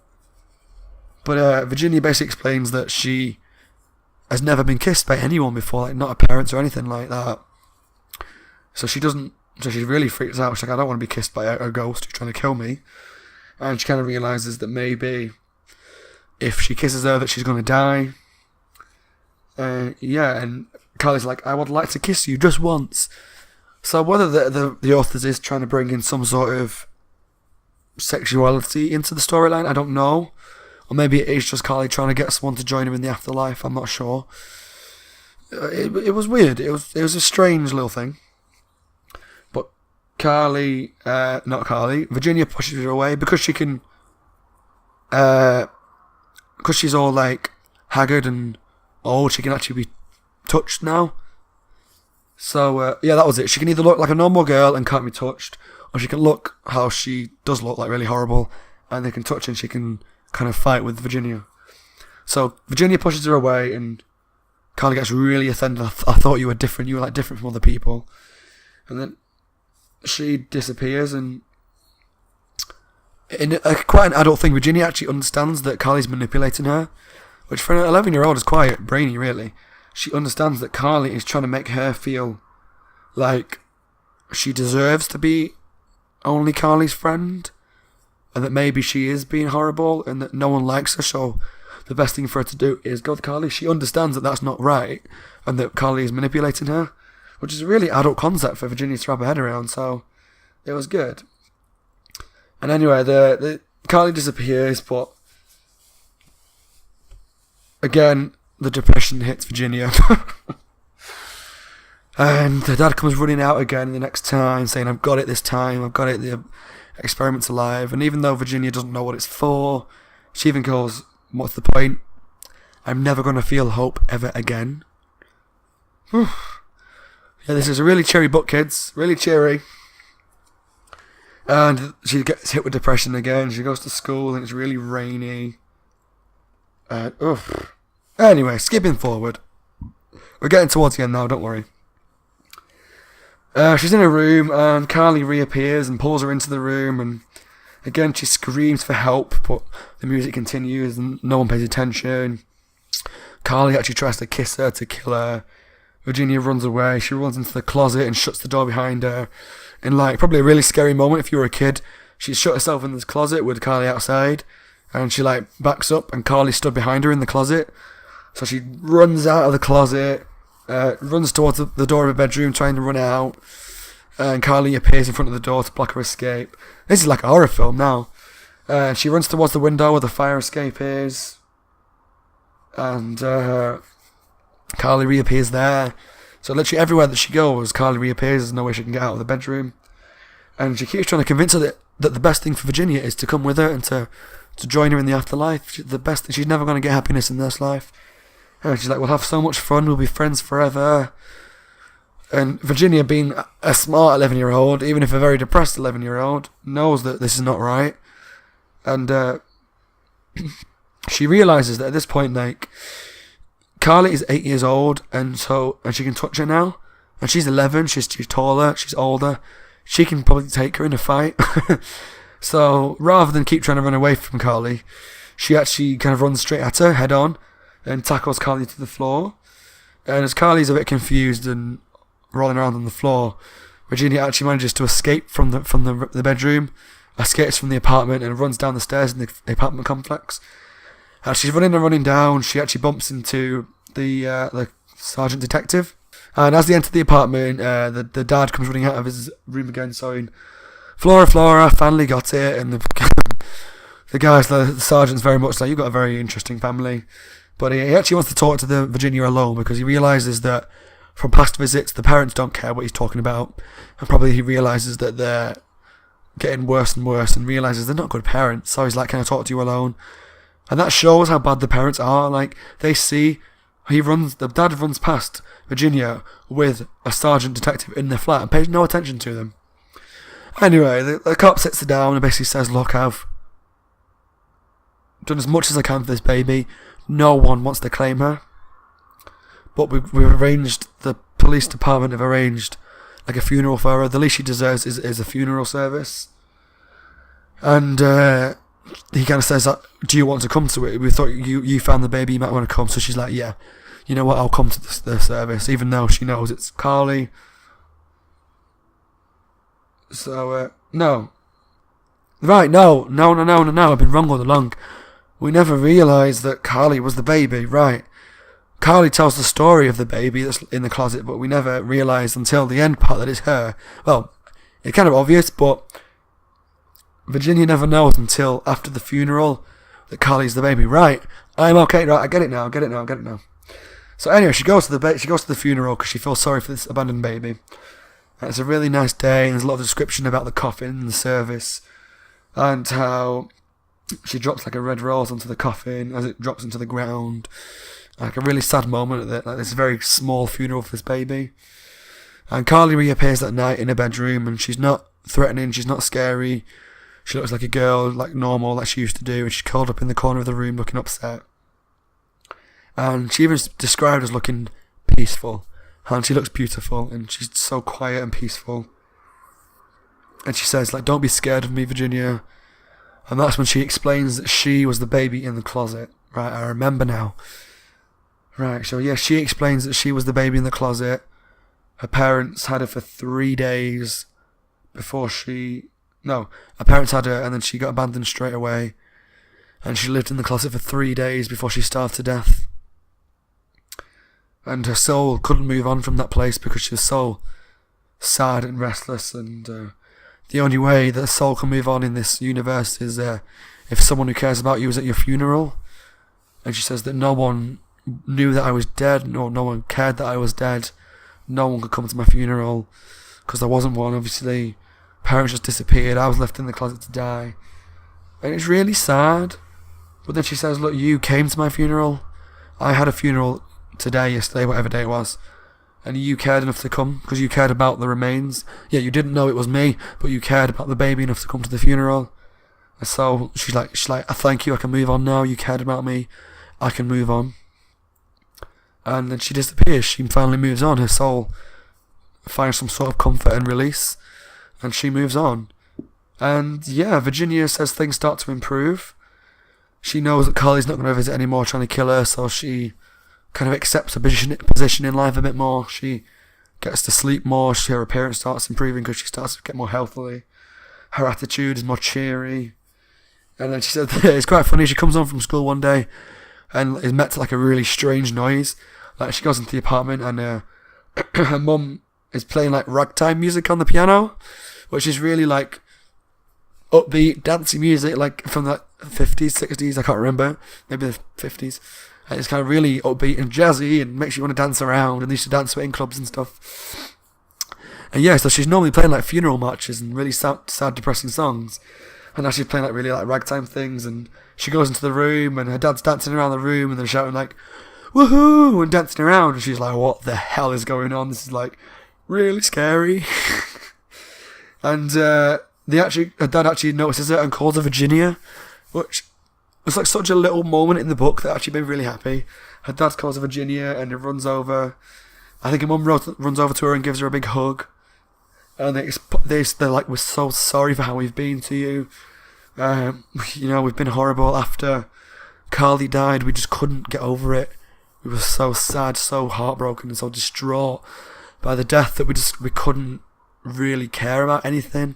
But Virginia basically explains that she has never been kissed by anyone before, like not her parents or anything like that. So she really freaks out. She's like, I don't want to be kissed by a ghost who's trying to kill me. And she kind of realises that maybe if she kisses her that she's going to die. Yeah, and Carly's like, I would like to kiss you just once. So whether the authors is trying to bring in some sort of sexuality into the storyline, I don't know. Or maybe it is just Carly trying to get someone to join her in the afterlife. I'm not sure. It was weird. It was a strange little thing. But Virginia pushes her away because she can, because she's all like haggard and old. She can actually be touched now. So that was it. She can either look like a normal girl and can't be touched, or she can look how she does look, like really horrible, and they can touch her and she can kind of fight with Virginia. So Virginia pushes her away and Carly gets really offended. I thought you were different. You were like different from other people. And then she disappears, and in quite an adult thing, Virginia actually understands that Carly's manipulating her, which for an 11-year-old is quite brainy, really. She understands that Carly is trying to make her feel like she deserves to be only Carly's friend, and that maybe she is being horrible, and that no one likes her, so the best thing for her to do is go with Carly. She understands that that's not right, and that Carly is manipulating her, which is a really adult concept for Virginia to wrap her head around, so it was good. And anyway, the Carly disappears, but again, the depression hits Virginia. And the dad comes running out again the next time, saying, I've got it this time, I've got it, the experiment's alive. And even though Virginia doesn't know what it's for, she even goes, what's the point? I'm never going to feel hope ever again. Yeah, this is a really cheery book, kids. Really cheery. And she gets hit with depression again. She goes to school and it's really rainy. Anyway, skipping forward. We're getting towards the end now, don't worry. She's in a room and Carly reappears and pulls her into the room, and again she screams for help, but the music continues and no one pays attention. Carly actually tries to kiss her to kill her. Virginia runs away. She runs into the closet and shuts the door behind her. In like probably a really scary moment if you were a kid. She shut herself in this closet with Carly outside, and she like backs up and Carly stood behind her in the closet. So she runs out of the closet, runs towards the door of her bedroom trying to run out, and Carly appears in front of the door to block her escape. This is like a horror film now. She runs towards the window where the fire escape is, and Carly reappears there. So literally everywhere that she goes, Carly reappears. There's no way she can get out of the bedroom, and she keeps trying to convince her that the best thing for Virginia is to come with her and to join her in the afterlife. The best thing, she's never going to get happiness in this life. And she's like, we'll have so much fun, we'll be friends forever. And Virginia, being a smart 11-year-old, even if a very depressed 11-year-old, knows that this is not right. And she realises that at this point, like, Carly is 8 years old, and she can touch her now. And she's 11, she's taller, she's older. She can probably take her in a fight. So rather than keep trying to run away from Carly, she actually kind of runs straight at her, head on, and tackles Carly to the floor. And as Carly's a bit confused and rolling around on the floor, Virginia actually manages to escape from the bedroom, escapes from the apartment, and runs down the stairs in the apartment complex. As she's running down, she actually bumps into the sergeant detective. And as they enter the apartment, the dad comes running out of his room again, saying, Flora, finally got it. And the sergeant's very much like, you've got a very interesting family. But he actually wants to talk to the Virginia alone, because he realises that from past visits, the parents don't care what he's talking about. And probably he realises that they're getting worse and worse, and realises they're not good parents. So he's like, can I talk to you alone? And that shows how bad the parents are. Like, they see, the dad runs past Virginia with a sergeant detective in their flat and pays no attention to them. Anyway, the cop sits her down and basically says, look, I've done as much as I can for this baby. No one wants to claim her. But we've arranged, the police department have arranged like a funeral for her. The least she deserves is a funeral service. And he kind of says, do you want to come to it? We thought you found the baby, you might want to come. So she's like, yeah, you know what, I'll come to the service, even though she knows it's Carly. So, no. Right, no, I've been wrong all along. We never realised that Carly was the baby, right. Carly tells the story of the baby that's in the closet, but we never realised until the end part that it's her. Well, it's kind of obvious, but Virginia never knows until after the funeral, that Carly's the baby. Right, I'm okay. Right, I get it now. So anyway, she goes to the funeral because she feels sorry for this abandoned baby. And it's a really nice day, and there's a lot of description about the coffin and the service, and how she drops like a red rose onto the coffin as it drops into the ground. Like a really sad moment at like this very small funeral for this baby. And Carly reappears that night in her bedroom, and she's not threatening, she's not scary. She looks like a girl, like normal, like she used to do, and she's curled up in the corner of the room looking upset. And she even described as looking peaceful. And she looks beautiful, and she's so quiet and peaceful. And she says, like, don't be scared of me, Virginia. And that's when she explains that she was the baby in the closet. Right, I remember now. Right, so yeah, she explains that she was the baby in the closet. Her parents had her for 3 days before her parents had her, and then she got abandoned straight away. And she lived in the closet for 3 days before she starved to death. And her soul couldn't move on from that place because she was so sad and restless. And the only way that a soul can move on in this universe is if someone who cares about you is at your funeral. And she says that no one knew that I was dead, no one cared that I was dead. No one could come to my funeral because there wasn't one, obviously. Parents just disappeared. I was left in the closet to die. And it's really sad. But then she says, look, you came to my funeral. I had a funeral today, yesterday, whatever day it was. And you cared enough to come because you cared about the remains. Yeah, you didn't know it was me, but you cared about the baby enough to come to the funeral. And so she's like, I thank you, I can move on now. You cared about me. I can move on. And then she disappears. She finally moves on. Her soul finds some sort of comfort and release. And she moves on. And yeah, Virginia says things start to improve. She knows that Carly's not going to visit anymore, trying to kill her. So she kind of accepts her position in life a bit more. She gets to sleep more. Her appearance starts improving because she starts to get more healthily. Her attitude is more cheery. And then she said, it's quite funny. She comes home from school one day and is met to like a really strange noise. Like she goes into the apartment and her mum is playing like ragtime music on the piano, which is really like upbeat, dancey music, like from the 50s, 60s, I can't remember, maybe the 50s. And it's kind of really upbeat and jazzy and makes you want to dance around, and they used to dance in clubs and stuff. And yeah, so she's normally playing like funeral marches and really sad, depressing songs. And now she's playing like really like ragtime things, and she goes into the room and her dad's dancing around the room and they're shouting like, woohoo, and dancing around, and she's like, what the hell is going on? This is like really scary. And her dad actually notices it and calls her Virginia, which was like such a little moment in the book that actually made me really happy. Her dad calls her Virginia and it runs over. I think her mum runs over to her and gives her a big hug. And they're like, we're so sorry for how we've been to you. We've been horrible. After Carly died, we just couldn't get over it. We were so sad, so heartbroken, and so distraught by the death that we couldn't really care about anything.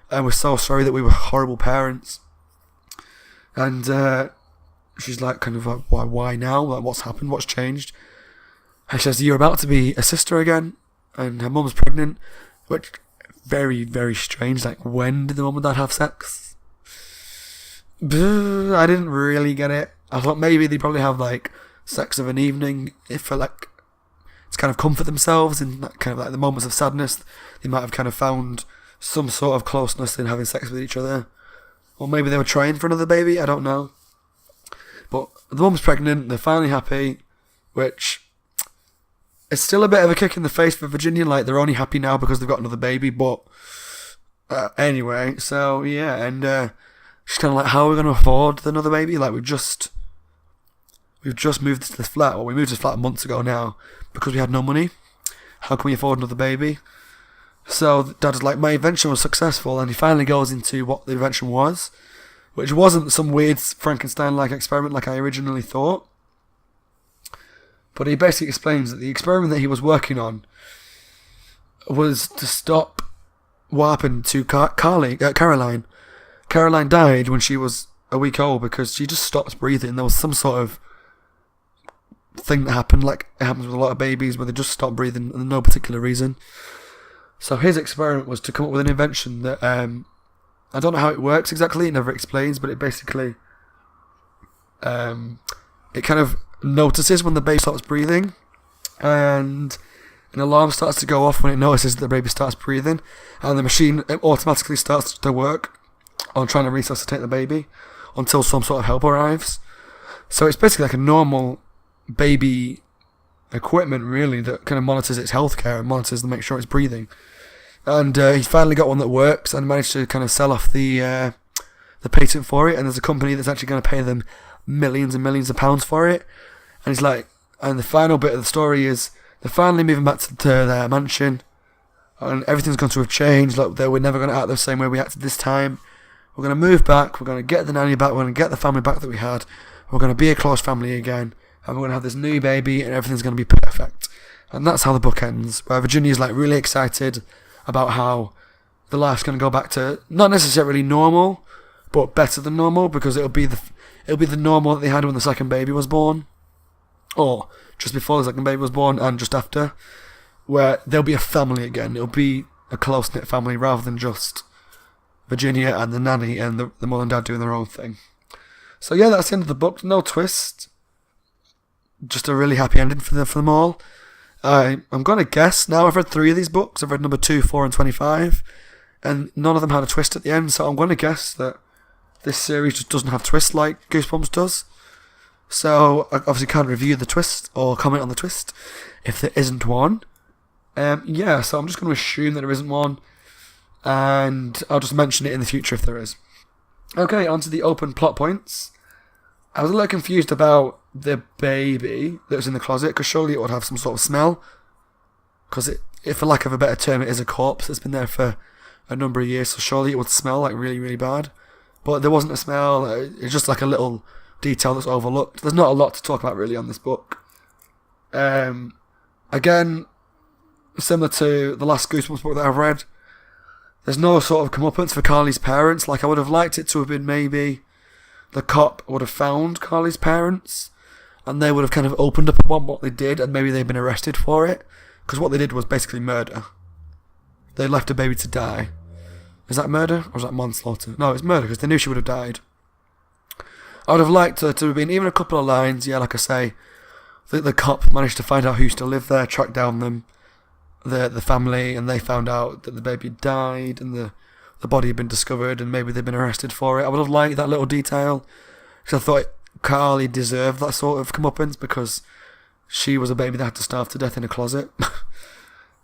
And we're so sorry that we were horrible parents. And she's like, kind of like, why now? Like, what's happened? What's changed? And she says, you're about to be a sister again, and her mum's pregnant, which very, very strange. Like, when did the mum and dad have sex? I didn't really get it. I thought maybe they probably have like sex of an evening, if for like to kind of comfort themselves in that kind of like the moments of sadness. They might have kind of found some sort of closeness in having sex with each other, or maybe they were trying for another baby. I don't know. But the mum's pregnant. They're finally happy, which is still a bit of a kick in the face for Virginia. Like, they're only happy now because they've got another baby. But anyway, so yeah, and she's kind of like, how are we going to afford another baby? Like, we've just moved to this flat. Well, we moved to this flat months ago now because we had no money. How can we afford another baby? So Dad's like, my invention was successful, and he finally goes into what the invention was, which wasn't some weird Frankenstein-like experiment like I originally thought. But he basically explains that the experiment that he was working on was to stop what happened to Caroline. Caroline died when she was a week old because she just stopped breathing. There was some sort of thing that happened, like it happens with a lot of babies, where they just stop breathing for no particular reason. So his experiment was to come up with an invention that I don't know how it works exactly. It never explains, but it basically it kind of notices when the baby stops breathing, and an alarm starts to go off when it notices that the baby starts breathing, and the machine automatically starts to work on trying to resuscitate the baby until some sort of help arrives. So it's basically like a normal baby equipment, really, that kind of monitors its healthcare and monitors to make sure it's breathing. And he's finally got one that works and managed to kind of sell off the patent for it. And there's a company that's actually going to pay them millions and millions of pounds for it. And he's like, and the final bit of the story is they're finally moving back to their mansion, and everything's going to have changed. Like, we're never going to act the same way we acted this time. We're going to move back. We're going to get the nanny back. We're going to get the family back that we had. We're going to be a close family again, and we're going to have this new baby, and everything's going to be perfect. And that's how the book ends, where Virginia's like really excited about how the life's going to go back to not necessarily normal, but better than normal, because it'll be the normal that they had when the second baby was born, or just before the second baby was born and just after, where there'll be a family again. It'll be a close-knit family rather than just Virginia and the nanny and the mum and dad doing their own thing. So yeah, that's the end of the book. No twist. Just a really happy ending for them all. I'm going to guess now. I've read 3 of these books. I've read number 2, 4 and 25. And none of them had a twist at the end. So I'm going to guess that this series just doesn't have twists like Goosebumps does. So I obviously can't review the twist or comment on the twist if there isn't one. Yeah, so I'm just going to assume that there isn't one. And I'll just mention it in the future if there is. Okay, on to the open plot points. I was a little confused about the baby that was in the closet, because surely it would have some sort of smell. Because if for lack of a better term, it is a corpse that's been there for a number of years, so surely it would smell like really, really bad. But there wasn't a smell. It's just like a little detail that's overlooked. There's not a lot to talk about really on this book. Again, similar to the last Goosebumps book that I've read, there's no sort of comeuppance for Carly's parents. Like, I would have liked it to have been maybe the cop would have found Carly's parents, and they would have kind of opened up on what they did, and maybe they'd been arrested for it. Because what they did was basically murder. They left a baby to die. Is that murder, or is that manslaughter? No, it's murder, because they knew she would have died. I would have liked to have been even a couple of lines. Yeah, like I say, the cop managed to find out who used to live there, track down them, the family, and they found out that the baby had died, and the body had been discovered, and maybe they'd been arrested for it. I would have liked that little detail, because I thought Carly deserved that sort of comeuppance, because she was a baby that had to starve to death in a closet.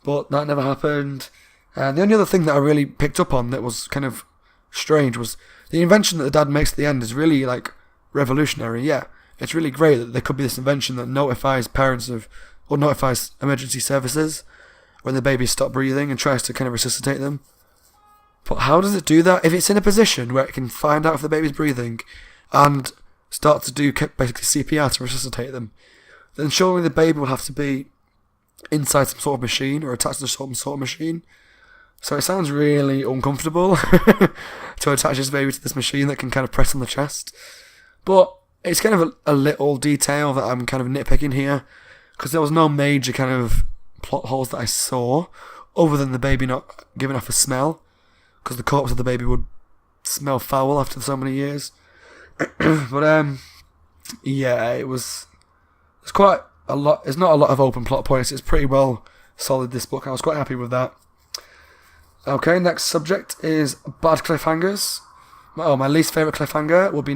But that never happened. And the only other thing that I really picked up on that was kind of strange was the invention that the dad makes at the end is really like revolutionary. Yeah, it's really great that there could be this invention that notifies parents of, or notifies emergency services when the babies stop breathing and tries to kind of resuscitate them. But how does it do that? If it's in a position where it can find out if the baby's breathing and start to do basically CPR to resuscitate them, then surely the baby will have to be inside some sort of machine or attached to some sort of machine. So it sounds really uncomfortable to attach this baby to this machine that can kind of press on the chest. But it's kind of a little detail that I'm kind of nitpicking here, because there was no major kind of plot holes that I saw, other than the baby not giving off a smell, because the corpse of the baby would smell foul after so many years. But yeah, it's quite a lot. There's not a lot of open plot points. It's pretty well solid, this book. I was quite happy with that. Okay, next subject is bad cliffhangers. Oh, my least favourite cliffhanger will be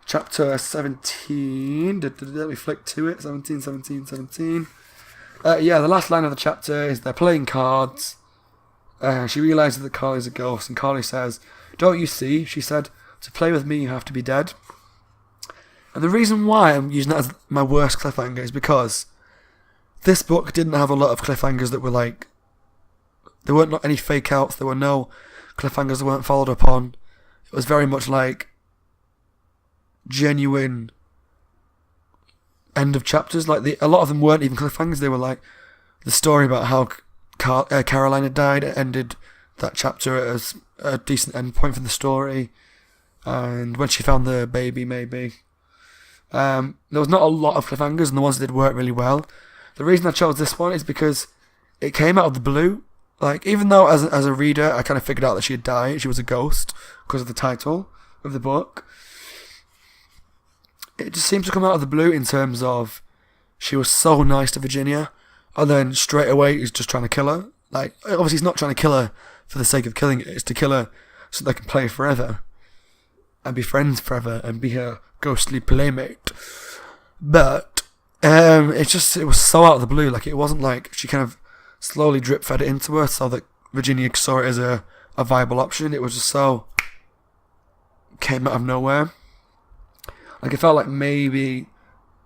chapter 17. Let me flick to it. 17. Yeah, the last line of the chapter is they're playing cards. She realises that Carly's a ghost, and Carly says, "Don't you see," she said, "to play with me you have to be dead." And the reason why I'm using that as my worst cliffhanger is because this book didn't have a lot of cliffhangers that were like, there weren't any fake outs, there were no cliffhangers that weren't followed up on. It was very much like genuine end of chapters. Like a lot of them weren't even cliffhangers, they were like the story about how Caroline had died. It ended that chapter as a decent end point for the story. And when she found the baby, maybe. There was not a lot of cliffhangers, and the ones that did work really well. The reason I chose this one is because it came out of the blue. Like, even though as a reader I kind of figured out that she had died, she was a ghost because of the title of the book, it just seems to come out of the blue in terms of she was so nice to Virginia, and then straight away he's just trying to kill her. Like, obviously he's not trying to kill her for the sake of killing her, it's to kill her so they can play forever and be friends forever and be her ghostly playmate. But it was so out of the blue. Like, it wasn't like she kind of slowly drip fed it into her so that Virginia saw it as a viable option. It was just so came out of nowhere. Like, it felt like maybe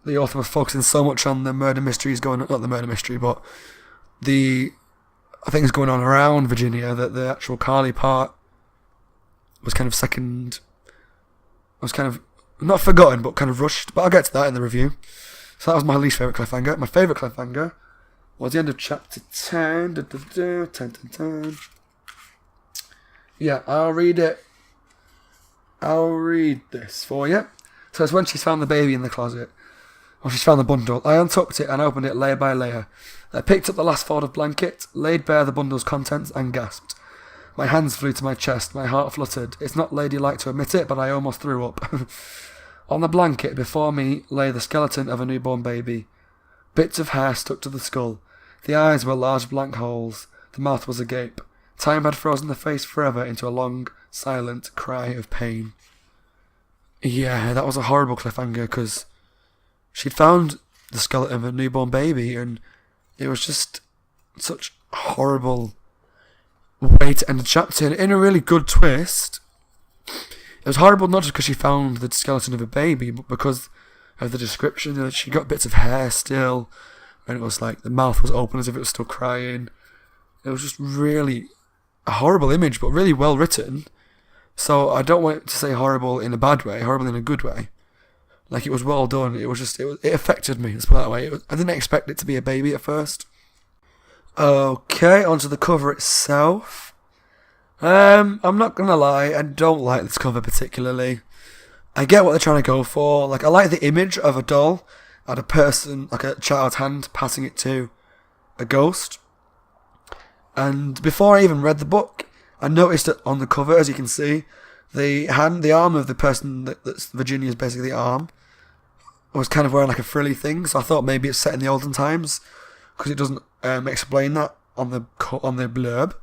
the author was focusing so much on the murder mysteries going on, not the murder mystery, but the things going on around Virginia, that the actual Carly part was kind of not forgotten, but kind of rushed. But I'll get to that in the review. So that was my least favourite cliffhanger. My favourite cliffhanger was the end of chapter 10. 10. Yeah, I'll read it. I'll read this for you. So it's when she's found the baby in the closet. Or she's found the bundle. I untucked it and opened it layer by layer. I picked up the last fold of blanket, laid bare the bundle's contents, and gasped. My hands flew to my chest, my heart fluttered. It's not ladylike to admit it, but I almost threw up. On the blanket before me lay the skeleton of a newborn baby. Bits of hair stuck to the skull. The eyes were large blank holes. The mouth was agape. Time had frozen the face forever into a long, silent cry of pain. Yeah, that was a horrible cliffhanger, because she'd found the skeleton of a newborn baby, and it was just such a horrible way to end the chapter. And in a really good twist, it was horrible not just because she found the skeleton of a baby, but because of the description. You know, she got bits of hair still, and it was like the mouth was open as if it was still crying. It was just really a horrible image, but really well written. So I don't want to say horrible in a bad way, horrible in a good way. Like, it was well done. It affected me, let's put it that way. I didn't expect it to be a baby at first. Okay, onto the cover itself. I'm not gonna lie, I don't like this cover particularly. I get what they're trying to go for. Like, I like the image of a doll and a person, like a child's hand, passing it to a ghost. And before I even read the book, I noticed that on the cover, as you can see, the arm of the person that's Virginia's basically the arm, was kind of wearing like a frilly thing. So I thought maybe it's set in the olden times, because it doesn't explain that on the blurb.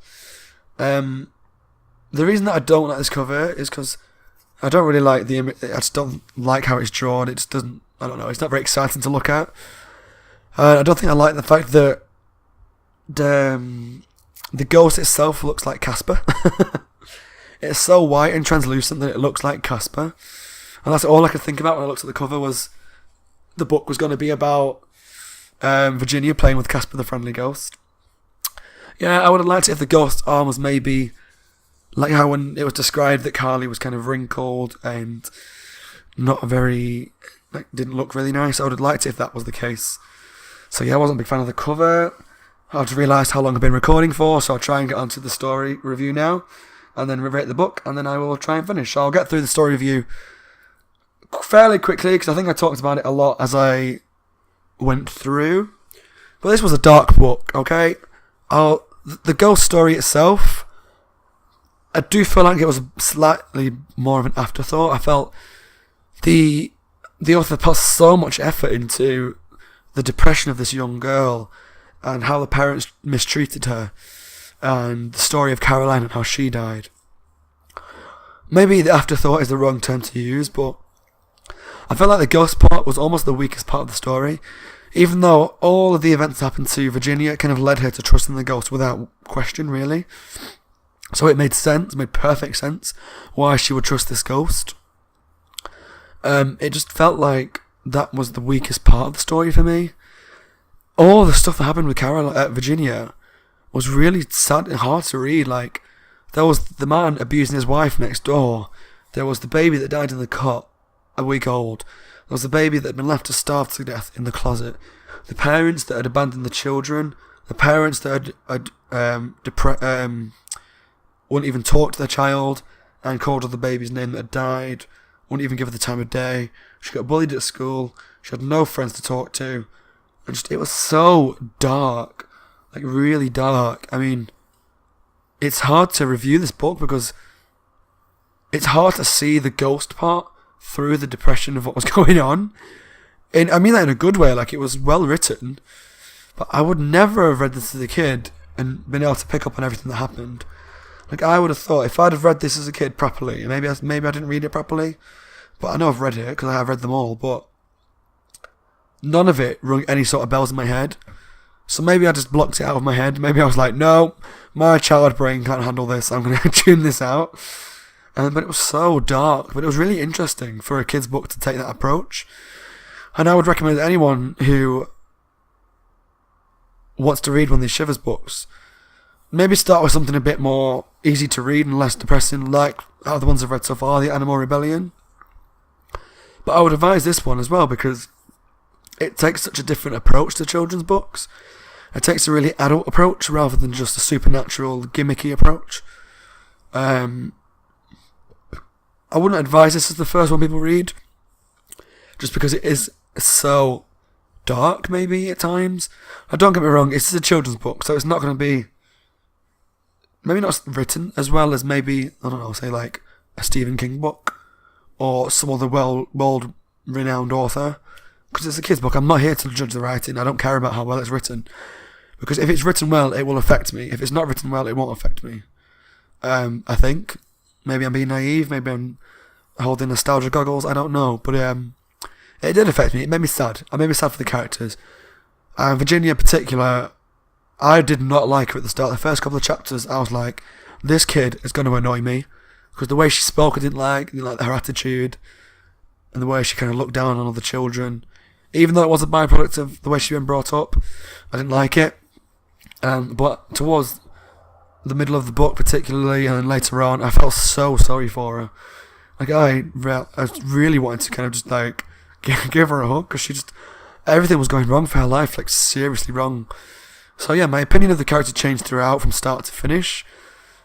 The reason that I don't like this cover is because I don't really like the image. I just don't like how it's drawn. It just doesn't. I don't know. It's not very exciting to look at. I don't think I like the fact that the ghost itself looks like Casper. It's so white and translucent that it looks like Casper. And that's all I could think about when I looked at the cover, was the book was going to be about Virginia playing with Casper the Friendly Ghost. Yeah, I would have liked it if the ghost's arm was maybe like how when it was described that Carly was kind of wrinkled and not very, like, didn't look really nice. I would have liked it if that was the case. So yeah, I wasn't a big fan of the cover. I've just realised how long I've been recording for, so I'll try and get onto the story review now, and then rate the book, and then I will try and finish. So I'll get through the story review fairly quickly, because I think I talked about it a lot as I went through. But this was a dark book, okay? The ghost story itself, I do feel like it was slightly more of an afterthought. I felt the author put so much effort into the depression of this young girl, and how the parents mistreated her, and the story of Caroline and how she died. Maybe the afterthought is the wrong term to use, but I felt like the ghost part was almost the weakest part of the story, even though all of the events that happened to Virginia kind of led her to trust in the ghost without question, really. So it made perfect sense why she would trust this ghost. It just felt like that was the weakest part of the story for me. All the stuff that happened with Virginia was really sad and hard to read. Like, there was the man abusing his wife next door. There was the baby that died in the cot, a week old. There was the baby that had been left to starve to death in the closet. The parents that had abandoned the children. The parents that wouldn't even talk to their child and called her the baby's name that had died. Wouldn't even give her the time of day. She got bullied at school. She had no friends to talk to. It was so dark, like really dark. I mean, it's hard to review this book because it's hard to see the ghost part through the depression of what was going on. And I mean that in a good way, like it was well written, but I would never have read this as a kid and been able to pick up on everything that happened. Like I would have thought, if I'd have read this as a kid properly, and maybe I didn't read it properly, but I know I've read it because I have read them all, but none of it rung any sort of bells in my head. So maybe I just blocked it out of my head. Maybe I was like, no, my child brain can't handle this. I'm going to tune this out. But it was so dark. But it was really interesting for a kid's book to take that approach. And I would recommend anyone who wants to read one of these Shivers books, maybe start with something a bit more easy to read and less depressing, like out of the ones I've read so far, The Animal Rebellion. But I would advise this one as well because it takes such a different approach to children's books. It takes a really adult approach rather than just a supernatural, gimmicky approach. I wouldn't advise this as the first one people read, just because it is so dark, maybe, at times. Don't get me wrong, it's a children's book, so it's not going to be, maybe not written as well as maybe, I don't know, say like a Stephen King book, or some other world-renowned author. Because it's a kid's book, I'm not here to judge the writing. I don't care about how well it's written. Because if it's written well, it will affect me. If it's not written well, it won't affect me. I think. Maybe I'm being naive. Maybe I'm holding nostalgia goggles. I don't know. But it did affect me. It made me sad. I made me sad for the characters. Virginia in particular, I did not like her at the start. The first couple of chapters, I was like, this kid is going to annoy me. Because the way she spoke, I didn't like her attitude. And the way she kind of looked down on other children. Even though it was a byproduct of the way she'd been brought up, I didn't like it. But towards the middle of the book particularly, and then later on, I felt so sorry for her. Like, I really wanted to kind of just, like, give her a hug, because everything was going wrong for her life, like, seriously wrong. So yeah, my opinion of the character changed throughout, from start to finish.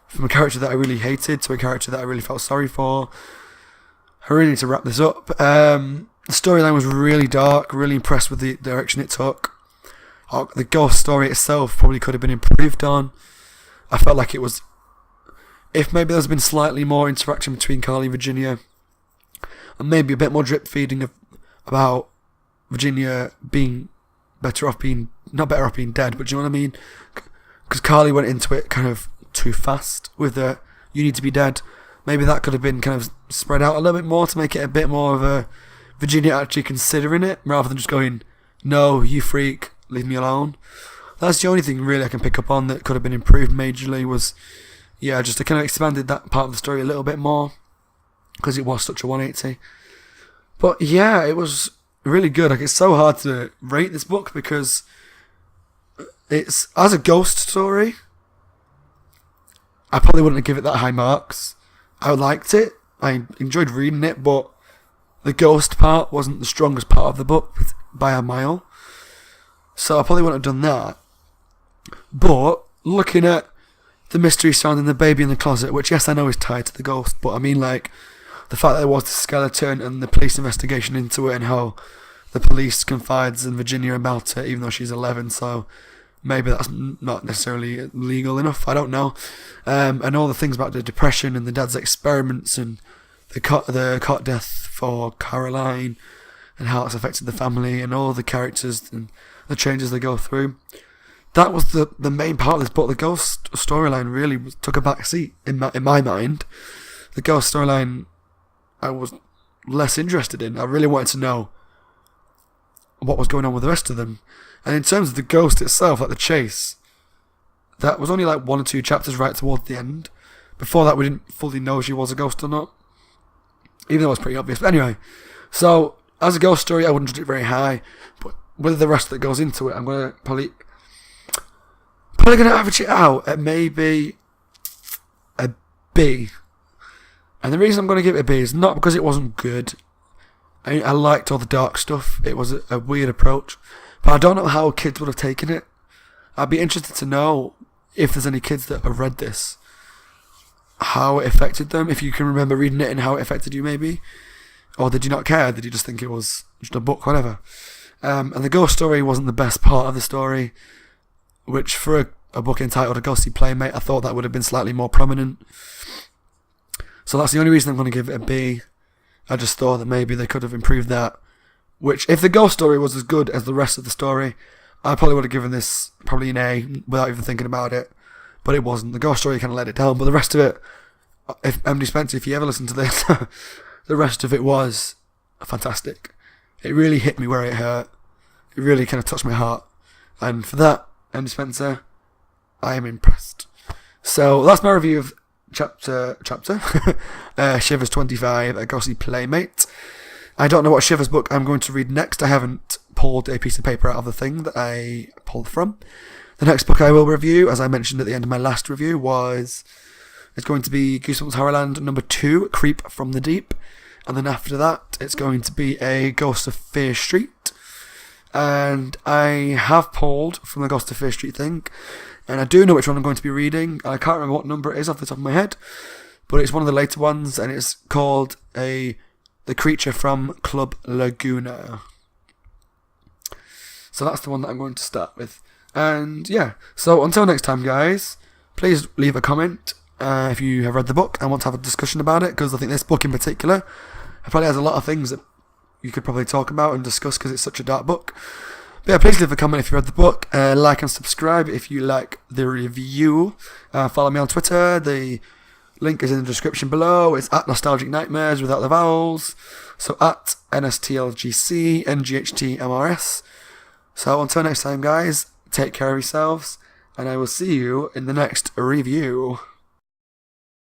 From a character that I really hated, to a character that I really felt sorry for. I really need to wrap this up. The storyline was really dark, really impressed with the direction it took. The ghost story itself probably could have been improved on. I felt like it was, if maybe there's been slightly more interaction between Carly and Virginia, and maybe a bit more drip feeding about Virginia being not better off being dead, but do you know what I mean? Because Carly went into it kind of too fast with the, you need to be dead. Maybe that could have been kind of spread out a little bit more to make it a bit more of a Virginia actually considering it, rather than just going, no, you freak, leave me alone. That's the only thing really I can pick up on that could have been improved majorly, was, yeah, just to kind of expanded that part of the story a little bit more, because it was such a 180. But yeah, it was really good. Like, it's so hard to rate this book, because it's, as a ghost story, I probably wouldn't give it that high marks. I liked it, I enjoyed reading it, but the ghost part wasn't the strongest part of the book by a mile. So I probably wouldn't have done that. But looking at the mystery surrounding the baby in the closet, which yes I know is tied to the ghost, but I mean like the fact that there was the skeleton and the police investigation into it, and how the police confides in Virginia about it even though she's 11, so maybe that's not necessarily legal enough, I don't know. And all the things about the depression and the dad's experiments and the cot death for Caroline and how it's affected the family and all the characters and the changes they go through. That was the main part of this book. The ghost storyline really took a back seat in my mind. The ghost storyline I was less interested in. I really wanted to know what was going on with the rest of them. And in terms of the ghost itself, like the chase, that was only like 1 or 2 chapters right towards the end. Before that, we didn't fully know if she was a ghost or not, even though it was pretty obvious. But anyway, so as a ghost story, I wouldn't judge it very high. But with the rest that goes into it, I'm going to probably going to average it out at maybe a B. And the reason I'm going to give it a B is not because it wasn't good. I liked all the dark stuff. It was a weird approach. But I don't know how kids would have taken it. I'd be interested to know if there's any kids that have read this, how it affected them, if you can remember reading it and how it affected you maybe. Or did you not care? Did you just think it was just a book, whatever? And the ghost story wasn't the best part of the story, which for a book entitled A Ghostly Playmate, I thought that would have been slightly more prominent. So that's the only reason I'm going to give it a B. I just thought that maybe they could have improved that. Which, if the ghost story was as good as the rest of the story, I probably would have given this probably an A without even thinking about it. But it wasn't. The ghost story kind of let it down. But the rest of it, if Emily Spencer, if you ever listen to this, the rest of it was fantastic. It really hit me where it hurt. It really kind of touched my heart. And for that, Emily Spencer, I am impressed. So that's my review of chapter Shivers 25, A Ghostly Playmate. I don't know what Shivers book I'm going to read next. I haven't pulled a piece of paper out of the thing that I pulled from. The next book I will review, as I mentioned at the end of my last review, it's going to be Goosebumps Horrorland number 2, Creep from the Deep. And then after that, it's going to be a Ghost of Fear Street. And I have pulled from the Ghost of Fear Street thing. And I do know which one I'm going to be reading. I can't remember what number it is off the top of my head. But it's one of the later ones, and it's called The Creature from Club Laguna. So that's the one that I'm going to start with. And yeah, so until next time, guys, please leave a comment if you have read the book and want to have a discussion about it, because I think this book in particular probably has a lot of things that you could probably talk about and discuss because it's such a dark book. But yeah, please leave a comment if you read the book, like and subscribe if you like the review. Follow me on Twitter, the link is in the description below. It's at Nostalgic Nightmares without the vowels. So at NSTLGCNGHTMRS. So until next time, guys, take care of yourselves, and I will see you in the next review.